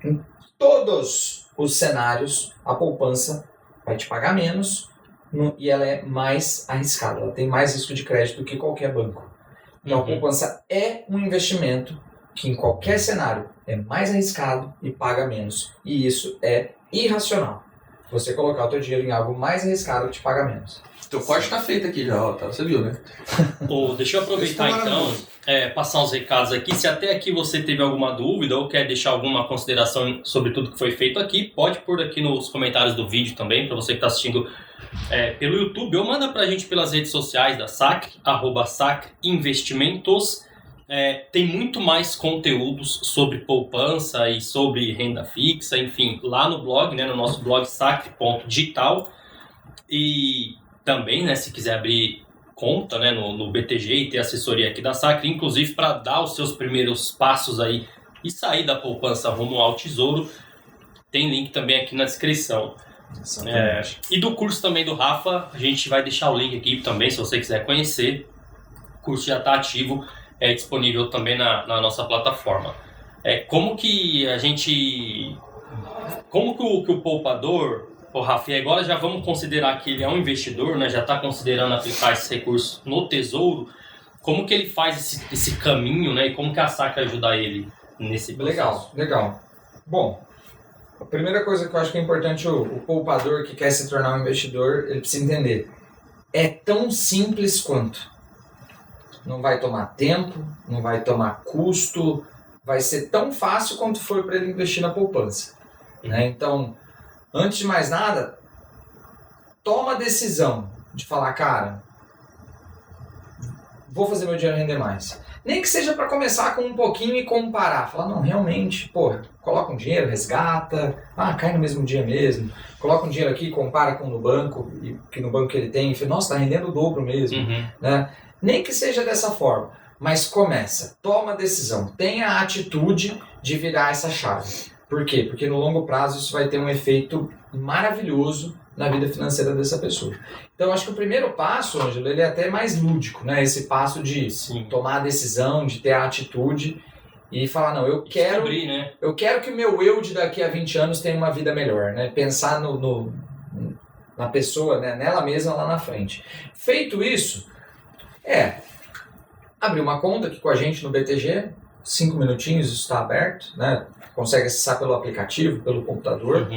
em todos os cenários, a poupança vai te pagar menos e ela é mais arriscada, ela tem mais risco de crédito do que qualquer banco. Então a poupança é um investimento que em qualquer cenário é mais arriscado e paga menos. E isso é irracional. Você colocar o teu dinheiro em algo mais arriscado que te paga menos. Teu corte tá feito aqui já, tá? Você viu, né? Deixa eu aproveitar então, passar uns recados aqui. Se até aqui você teve alguma dúvida ou quer deixar alguma consideração sobre tudo que foi feito aqui, pode pôr aqui nos comentários do vídeo também, para você que está assistindo pelo YouTube, ou manda pra gente pelas redes sociais da Sacre, @sacreinvestimentos. Tem muito mais conteúdos sobre poupança e sobre renda fixa, enfim, lá no blog, né, no nosso blog sacre.digital. E também, né, se quiser abrir conta, né, no BTG e ter assessoria aqui da Sacre, inclusive para dar os seus primeiros passos aí e sair da poupança rumo ao tesouro, tem link também aqui na descrição. E do curso também do Rafa, a gente vai deixar o link aqui também, se você quiser conhecer. O curso já está ativo. É disponível também na nossa plataforma. Como que o poupador, Rafa, e agora já vamos considerar que ele é um investidor, né, já está considerando aplicar esse recurso no tesouro, como que ele faz esse caminho, né, e como que a Sacre ajuda ele nesse processo? Legal. Bom, a primeira coisa que eu acho que é importante o poupador que quer se tornar um investidor, ele precisa entender. É tão simples quanto. Não vai tomar tempo, não vai tomar custo, vai ser tão fácil quanto foi para ele investir na poupança. Né? Então, antes de mais nada, toma a decisão de falar, cara, vou fazer meu dinheiro render mais. Nem que seja para começar com um pouquinho e comparar. Falar, não, realmente, coloca um dinheiro, resgata, cai no mesmo dia mesmo. Coloca um dinheiro aqui, compara com no banco, que no banco que ele tem, e nossa, está rendendo o dobro mesmo. Né? Nem que seja dessa forma, mas começa, toma a decisão, tenha a atitude de virar essa chave. Por quê? Porque no longo prazo isso vai ter um efeito maravilhoso na vida financeira dessa pessoa. Então acho que o primeiro passo, Ângelo, ele é até mais lúdico, né? Esse passo de tomar a decisão, de ter a atitude e falar, não, eu quero que o meu eu de daqui a 20 anos tenha uma vida melhor, né? Pensar na pessoa, né? Nela mesma lá na frente. Feito isso, abrir uma conta aqui com a gente no BTG, 5 minutinhos, isso está aberto, né? Consegue acessar pelo aplicativo, pelo computador.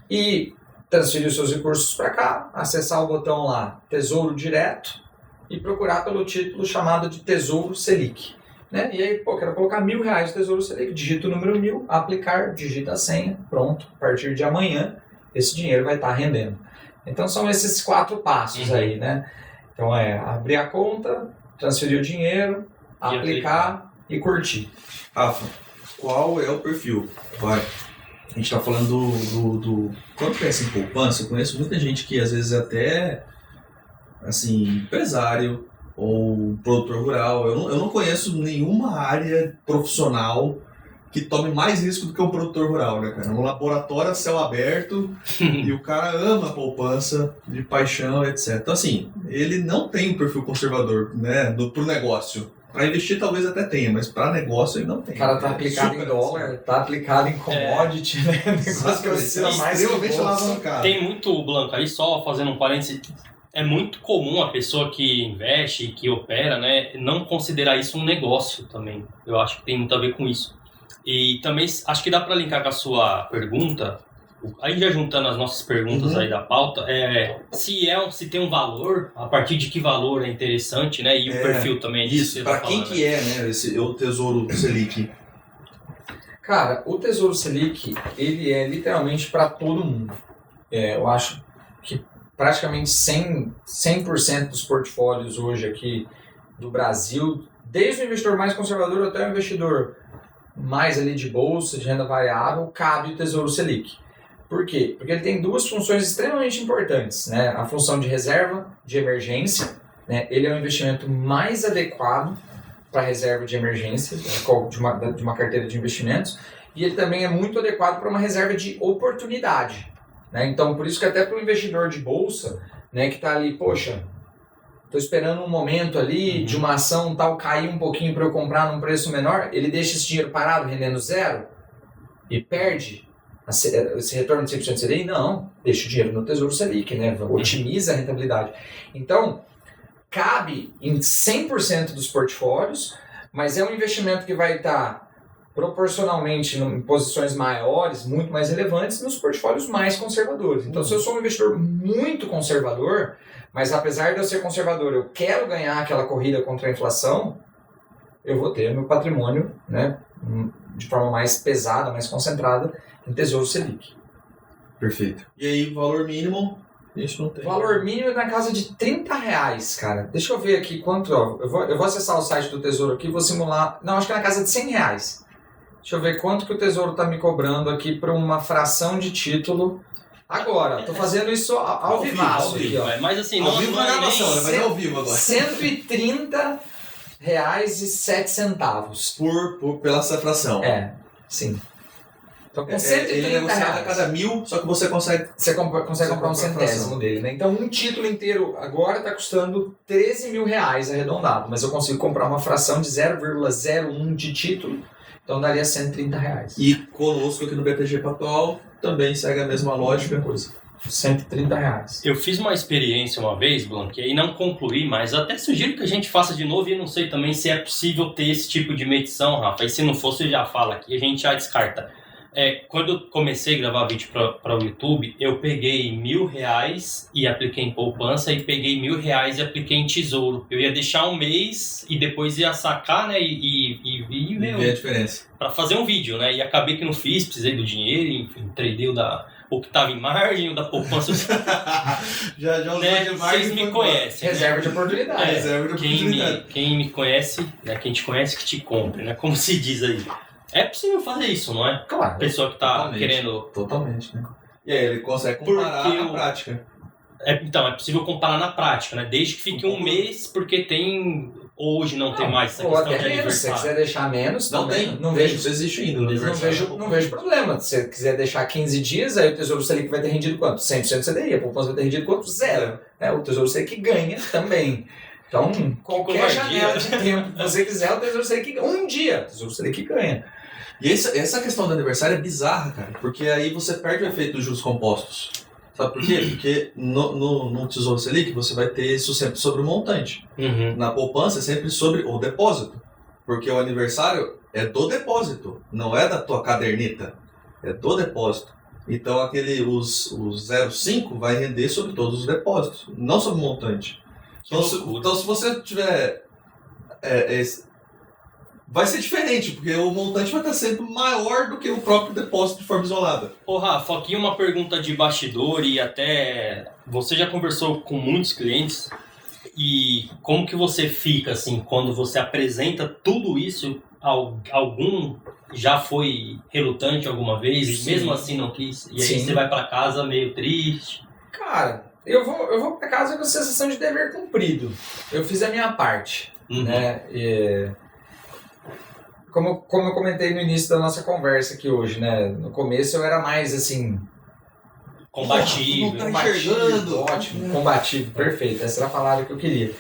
E transferir os seus recursos para cá, acessar o botão lá, Tesouro Direto, e procurar pelo título chamado de Tesouro Selic. Né? E aí, quero colocar R$1.000 de Tesouro Selic, digita o número 1000, aplicar, digita a senha, pronto. A partir de amanhã, esse dinheiro vai estar rendendo. Então, são esses 4 passos aí, né? Então, abrir a conta, transferir o dinheiro, aplicar e curtir. Rafa, qual é o perfil? Vai. A gente está falando do... Quando pensa em poupança, eu conheço muita gente que às vezes é até assim, empresário ou produtor rural. Eu não conheço nenhuma área profissional que tome mais risco do que um produtor rural, né, cara? Um laboratório a céu aberto e o cara ama a poupança de paixão, etc. Então, assim, ele não tem um perfil conservador, né, pro negócio. Para investir talvez até tenha, mas para negócio ele não tem. O cara tá aplicado em dólar, tá aplicado em commodity, né? Negócio que oscila mais extremamente alavancado. Tem muito, Blanco, aí só fazendo um parênteses, é muito comum a pessoa que investe, que opera, né, não considerar isso um negócio também. Eu acho que tem muito a ver com isso. E também acho que dá para linkar com a sua pergunta, aí já juntando as nossas perguntas aí da pauta, se tem um valor, a partir de que valor é interessante, né? E o perfil também. Isso, para quem que é, né, o Tesouro Selic? Cara, o Tesouro Selic, ele é literalmente para todo mundo. Eu acho que praticamente 100% dos portfólios hoje aqui do Brasil, desde o investidor mais conservador até o investidor mais ali de bolsa, de renda variável, cabe o Tesouro Selic. Por quê? Porque ele tem 2 funções extremamente importantes, né? A função de reserva de emergência, né? Ele é o investimento mais adequado para reserva de emergência de uma carteira de investimentos, e ele também é muito adequado para uma reserva de oportunidade, né? Então, por isso que até para o investidor de bolsa, né, que está ali, poxa, estou esperando um momento ali de uma ação tal cair um pouquinho para eu comprar num preço menor, ele deixa esse dinheiro parado rendendo 0 e perde esse retorno de 100% CDI? Não, deixa o dinheiro no Tesouro Selic, né? Otimiza a rentabilidade. Então, cabe em 100% dos portfólios, mas é um investimento que vai estar proporcionalmente em posições maiores, muito mais relevantes, nos portfólios mais conservadores. Então, se eu sou um investidor muito conservador, mas apesar de eu ser conservador, eu quero ganhar aquela corrida contra a inflação, eu vou ter meu patrimônio, né, de forma mais pesada, mais concentrada, em Tesouro Selic. Perfeito. E aí, valor mínimo? A gente não tem. Valor mínimo é na casa de R$30, cara. Deixa eu ver aqui quanto. Ó, eu vou acessar o site do Tesouro aqui e vou simular. Não, acho que é na casa de R$100. Deixa eu ver quanto que o Tesouro está me cobrando aqui para uma fração de título. Agora, tô fazendo isso ao vivaço aqui, ó. Mas assim, ao vivo na gravação, né? Mas é ao vivo agora. R$130,07. Pela essa fração. Sim. Então, com R$130. Ele é negociado a cada 1.000, só que você consegue... Você consegue comprar um centésimo dele, né? Então, um título inteiro agora está custando R$13.000 arredondado, mas eu consigo comprar uma fração de 0,01 de título, então daria R$130. E conosco aqui no BTG Pactual também segue a mesma lógica. Coisa. R$130. Eu fiz uma experiência uma vez, Blanc, e não concluí, mas até sugiro que a gente faça de novo, e eu não sei também se é possível ter esse tipo de medição, Rafa, e se não for, você já fala aqui, a gente já descarta. Quando eu comecei a gravar vídeo para o YouTube, eu peguei R$1.000 e apliquei em poupança, e peguei R$1.000 e apliquei em tesouro. Eu ia deixar um mês e depois ia sacar, né, e ver a diferença. Para fazer um vídeo, né, e acabei que não fiz, precisei do dinheiro, enfim, tradei o que estava em margem, o da poupança. já usou né, de margem. Vocês me conhecem. Reserva né? de oportunidade. Reserva de oportunidade. Quem me conhece, né, quem te conhece que te compre, né, como se diz aí. É possível fazer isso, não é? Claro. Pessoa que está querendo... Totalmente, né? E aí ele consegue comparar na prática. Então, é possível comparar na prática, né? Desde que fique um mês, porque tem... Hoje não tem mais essa questão de aniversário. Se você quiser deixar menos, não também. Não vejo, existe ainda. Não vejo problema. Se você quiser deixar 15 dias, aí o Tesouro Selic vai ter rendido quanto? 100% CDI. A poupança vai ter rendido quanto? 0. Né? O Tesouro Selic ganha também. Então, qualquer janela de tempo que você quiser, o Tesouro Selic ganha. Um dia, o Tesouro Selic ganha. E essa questão do aniversário é bizarra, cara, porque aí você perde o efeito dos juros compostos. Sabe por quê? Porque no Tesouro Selic você vai ter isso sempre sobre o montante. Na poupança é sempre sobre o depósito. Porque o aniversário é do depósito, não é da tua caderneta, é do depósito. Então os 0,5 vai render sobre todos os depósitos, não sobre o montante. Então se você tiver... vai ser diferente, porque o montante vai estar sempre maior do que o próprio depósito de forma isolada. Ô Rafa, aqui uma pergunta de bastidor e até você já conversou com muitos clientes e como que você fica assim quando você apresenta tudo isso? Algum já foi relutante alguma vez e mesmo assim não quis? E aí você vai pra casa meio triste? Cara, eu vou pra casa com a sensação de dever cumprido. Eu fiz a minha parte, né? Como eu comentei no início da nossa conversa aqui hoje, né? No começo eu era mais assim... Combativo. Ótimo, combativo, perfeito. Essa era a palavra que eu queria.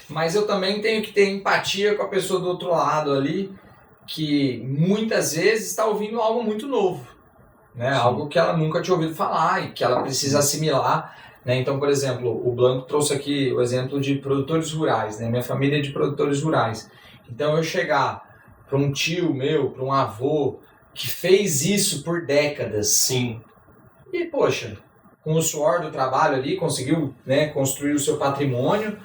Mas eu também tenho que ter empatia com a pessoa do outro lado ali, que muitas vezes está ouvindo algo muito novo, né? Algo que ela nunca tinha ouvido falar e que ela precisa assimilar, né? Então, por exemplo, o Blanco trouxe aqui o exemplo de produtores rurais, né? Minha família é de produtores rurais. Então, eu chegar para um tio meu, para um avô que fez isso por décadas. Sim. E, poxa, com o suor do trabalho ali, conseguiu, né, construir o seu patrimônio.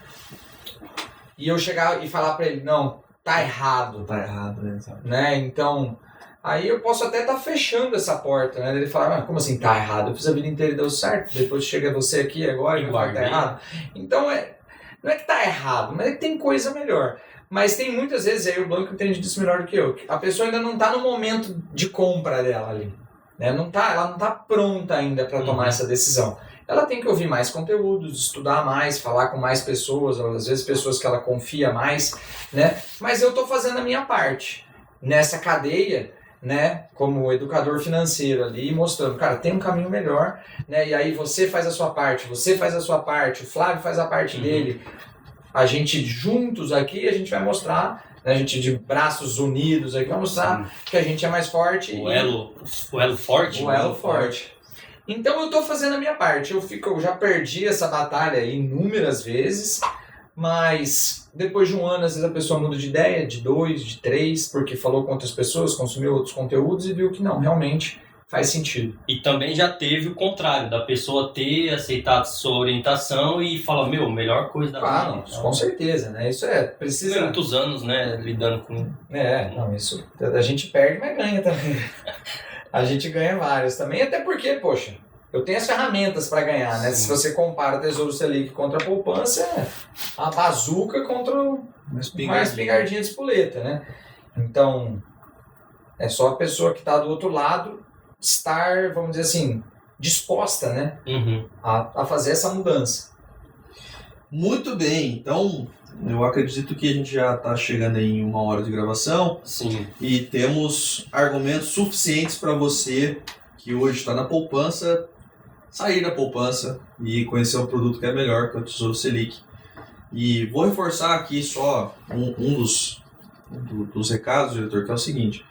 E eu chegar e falar para ele, não, tá errado. Tá errado, né? Então, aí eu posso até estar fechando essa porta, né? Ele falar, mas como assim tá errado? Eu fiz a vida inteira e deu certo. Depois chega você aqui agora e vai falar que tá errado. Então, não é que tá errado, mas é que tem coisa melhor. Mas tem muitas vezes, aí o Blanco entende disso melhor do que eu, a pessoa ainda não está no momento de compra dela ali. Né? Ela não está pronta ainda para tomar essa decisão. Ela tem que ouvir mais conteúdos, estudar mais, falar com mais pessoas, às vezes pessoas que ela confia mais, né? Mas eu estou fazendo a minha parte nessa cadeia, né? Como educador financeiro ali, mostrando, cara, tem um caminho melhor, né? E aí você faz a sua parte, você faz a sua parte, o Flávio faz a parte dele. A gente juntos aqui, a gente vai mostrar, né, a gente de braços unidos aqui, vai mostrar que a gente é mais forte. O elo forte? O elo forte. Então eu estou fazendo a minha parte. Eu já perdi essa batalha inúmeras vezes, mas depois de um ano, às vezes a pessoa muda de ideia, de 2, de 3, porque falou com outras pessoas, consumiu outros conteúdos e viu que não, realmente faz sentido. E também já teve o contrário, da pessoa ter aceitado sua orientação e falar, melhor coisa da vida. Claro, com certeza, né? Isso precisa... Muitos anos, né, lidando com... não, isso... A gente perde, mas ganha também. A gente ganha vários também, até porque, poxa, eu tenho as ferramentas para ganhar, né? Se você compara o Tesouro Selic contra a poupança, é a bazuca contra uma espingardinha de espoleta, né? Então, é só a pessoa que está do outro lado estar, vamos dizer assim, disposta, né? A fazer essa mudança. Muito bem, então eu acredito que a gente já está chegando em 1 hora de gravação. Sim. E temos argumentos suficientes para você que hoje está na poupança, sair da poupança e conhecer um produto que é melhor, que é o Tesouro Selic. E vou reforçar aqui só um dos recados, diretor, que é o seguinte.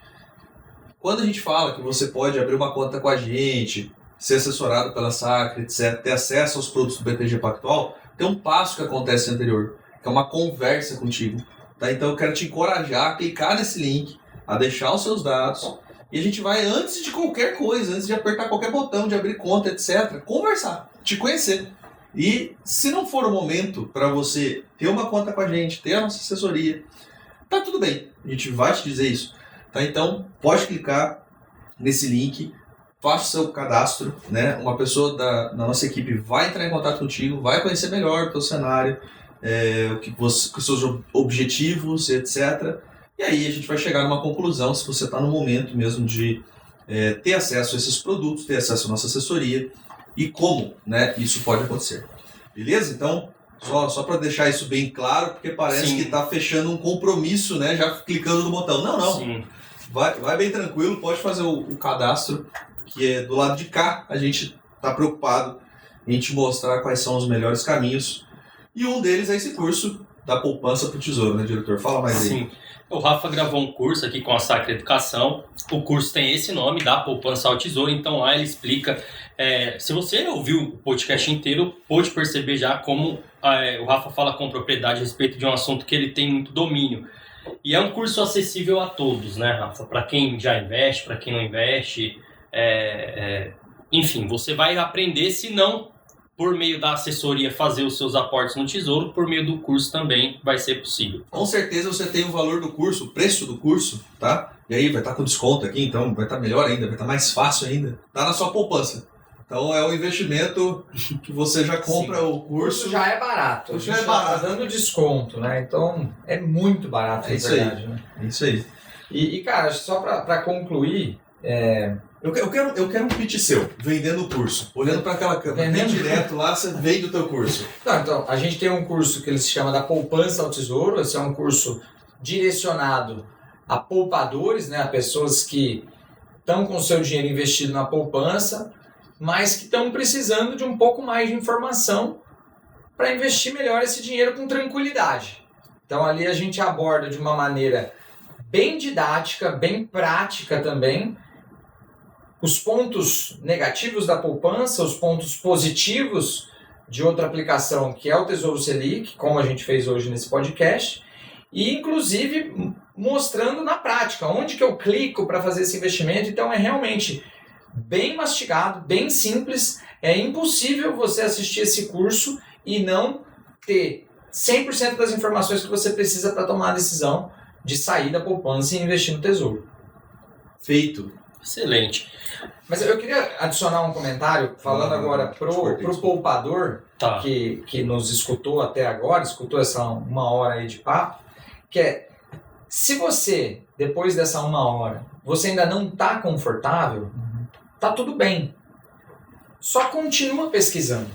Quando a gente fala que você pode abrir uma conta com a gente, ser assessorado pela Sacre, etc., ter acesso aos produtos do BTG Pactual, tem um passo que acontece anterior, que é uma conversa contigo. Tá? Então eu quero te encorajar a clicar nesse link, a deixar os seus dados, e a gente vai, antes de qualquer coisa, antes de apertar qualquer botão, de abrir conta, etc., conversar, te conhecer. E se não for o momento para você ter uma conta com a gente, ter a nossa assessoria, tá tudo bem, a gente vai te dizer isso. Tá? Então, pode clicar nesse link, faça o seu cadastro, né? Uma pessoa da nossa equipe vai entrar em contato contigo, vai conhecer melhor o teu cenário, os seus objetivos, etc. E aí a gente vai chegar numa conclusão se você está no momento mesmo de ter acesso a esses produtos, ter acesso à nossa assessoria e como, né, isso pode acontecer. Beleza? Então, só para deixar isso bem claro, porque parece que está fechando um compromisso, né, já clicando no botão. Não. Sim. Vai bem tranquilo, pode fazer o cadastro, que é do lado de cá. A gente está preocupado em te mostrar quais são os melhores caminhos. E um deles é esse curso da poupança para o tesouro, né, diretor? Fala mais aí. Sim. O Rafa gravou um curso aqui com a Sacra Educação. O curso tem esse nome, da poupança ao tesouro. Então lá ele explica... se você ouviu o podcast inteiro, pode perceber já como o Rafa fala com propriedade a respeito de um assunto que ele tem muito domínio. E é um curso acessível a todos, né, Rafa? Para quem já investe, para quem não investe. Enfim, você vai aprender, se não por meio da assessoria fazer os seus aportes no Tesouro, por meio do curso também vai ser possível. Com certeza você tem o valor do curso, o preço do curso, tá? E aí vai estar com desconto aqui, então vai estar melhor ainda, vai estar mais fácil ainda. Tá na sua poupança. Então é um investimento que você já compra o curso. Já é barato. Já é barato. Tá dando desconto, né? Então é muito barato, É na isso verdade. aí. Né? É isso aí. E cara, só para concluir... Eu quero um pitch seu, vendendo o curso. Olhando para aquela câmera, bem direto lá, você vende o teu curso. Não, então, a gente tem um curso que ele se chama da Poupança ao Tesouro. Esse é um curso direcionado a poupadores, né, a pessoas que estão com o seu dinheiro investido na poupança, mas que estão precisando de um pouco mais de informação para investir melhor esse dinheiro com tranquilidade. Então ali a gente aborda de uma maneira bem didática, bem prática também, os pontos negativos da poupança, os pontos positivos de outra aplicação que é o Tesouro Selic, como a gente fez hoje nesse podcast, e inclusive mostrando na prática onde que eu clico para fazer esse investimento. Então é realmente bem mastigado, bem simples. É impossível você assistir esse curso e não ter 100% das informações que você precisa para tomar a decisão de sair da poupança e investir no Tesouro. Feito. Excelente. Mas eu queria adicionar um comentário, falando agora pro poupador que nos escutou até agora, escutou essa 1 hora aí de papo, que é, se você, depois dessa 1 hora, você ainda não está confortável, tá tudo bem. Só continua pesquisando.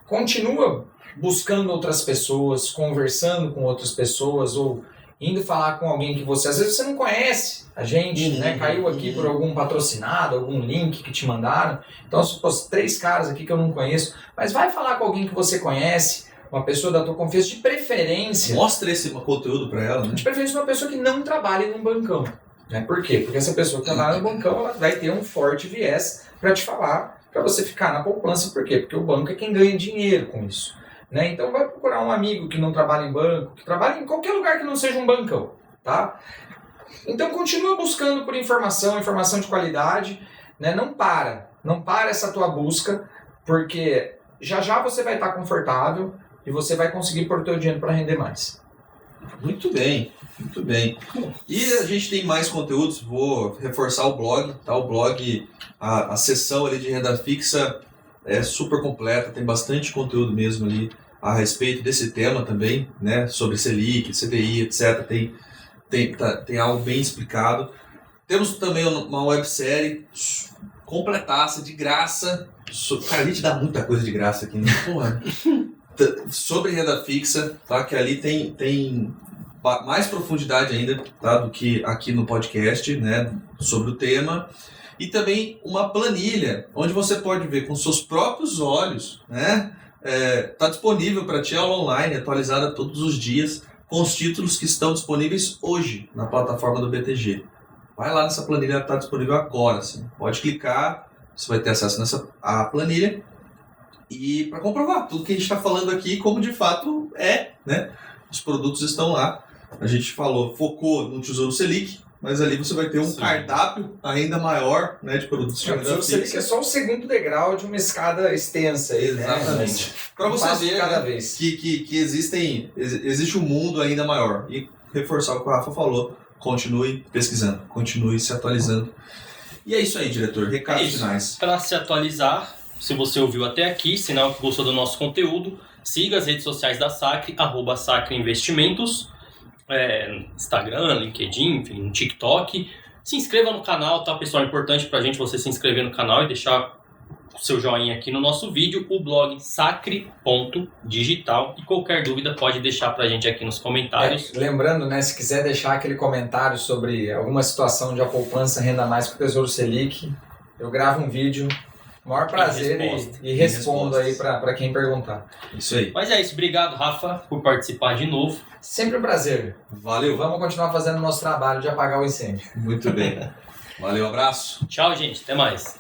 Continua buscando outras pessoas, conversando com outras pessoas, ou indo falar com alguém que você... Às vezes você não conhece a gente, né? Caiu aqui por algum patrocinado, algum link que te mandaram. Então, se fosse 3 caras aqui que eu não conheço, mas vai falar com alguém que você conhece, uma pessoa da tua confiança, de preferência... Mostra esse conteúdo para ela, né? De preferência uma pessoa que não trabalhe num bancão. Né? Por quê? Porque essa pessoa que trabalha no bancão, ela vai ter um forte viés para te falar, para você ficar na poupança. Por quê? Porque o banco é quem ganha dinheiro com isso. Né? Então vai procurar um amigo que não trabalha em banco, que trabalha em qualquer lugar que não seja um bancão. Tá? Então continua buscando por informação de qualidade. Né? Não para essa tua busca, porque já você vai estar confortável e você vai conseguir pôr o teu dinheiro para render mais. Muito bem, muito bem. E a gente tem mais conteúdos, vou reforçar o blog, tá? O blog, a seção ali de renda fixa é super completa, tem bastante conteúdo mesmo ali a respeito desse tema também, né? Sobre Selic, CDI, etc. Tem algo bem explicado. Temos também uma websérie completaça, de graça. Cara, a gente dá muita coisa de graça aqui, né? Porra. Sobre renda fixa, tá? Que ali tem mais profundidade ainda, tá? Do que aqui no podcast, né? Sobre o tema. E também uma planilha, onde você pode ver com seus próprios olhos, né? Tá disponível para ti, aula online, atualizada todos os dias, com os títulos que estão disponíveis hoje na plataforma do BTG. Vai lá nessa planilha, está disponível agora. Assim. Pode clicar, você vai ter acesso à planilha. E para comprovar tudo que a gente está falando aqui, como de fato é, né? Os produtos estão lá. A gente focou no Tesouro Selic, mas ali você vai ter um cardápio ainda maior, né, de produtos de renda fixa. O Tesouro Selic é só o segundo degrau de uma escada extensa. Aí, exatamente. Né? Para você ver cada vez. que existe um mundo ainda maior. E reforçar o que o Rafa falou, continue pesquisando, continue se atualizando. E é isso aí, diretor. Recados finais. Para se atualizar, se você ouviu até aqui, sinal que gostou do nosso conteúdo, siga as redes sociais da Sacre, @Sacre Investimentos, Instagram, LinkedIn, enfim, no TikTok. Se inscreva no canal, tá, pessoal? É importante pra gente você se inscrever no canal e deixar o seu joinha aqui no nosso vídeo, o blog sacre.digital. E qualquer dúvida pode deixar pra gente aqui nos comentários. Lembrando, né, se quiser deixar aquele comentário sobre alguma situação de a poupança renda mais com o Tesouro Selic, eu gravo um vídeo. Maior prazer e respondo aí para quem perguntar. Isso aí. Mas é isso. Obrigado, Rafa, por participar de novo. Sempre um prazer. Valeu. Vamos continuar fazendo o nosso trabalho de apagar o incêndio. Muito bem. Valeu, abraço. Tchau, gente. Até mais.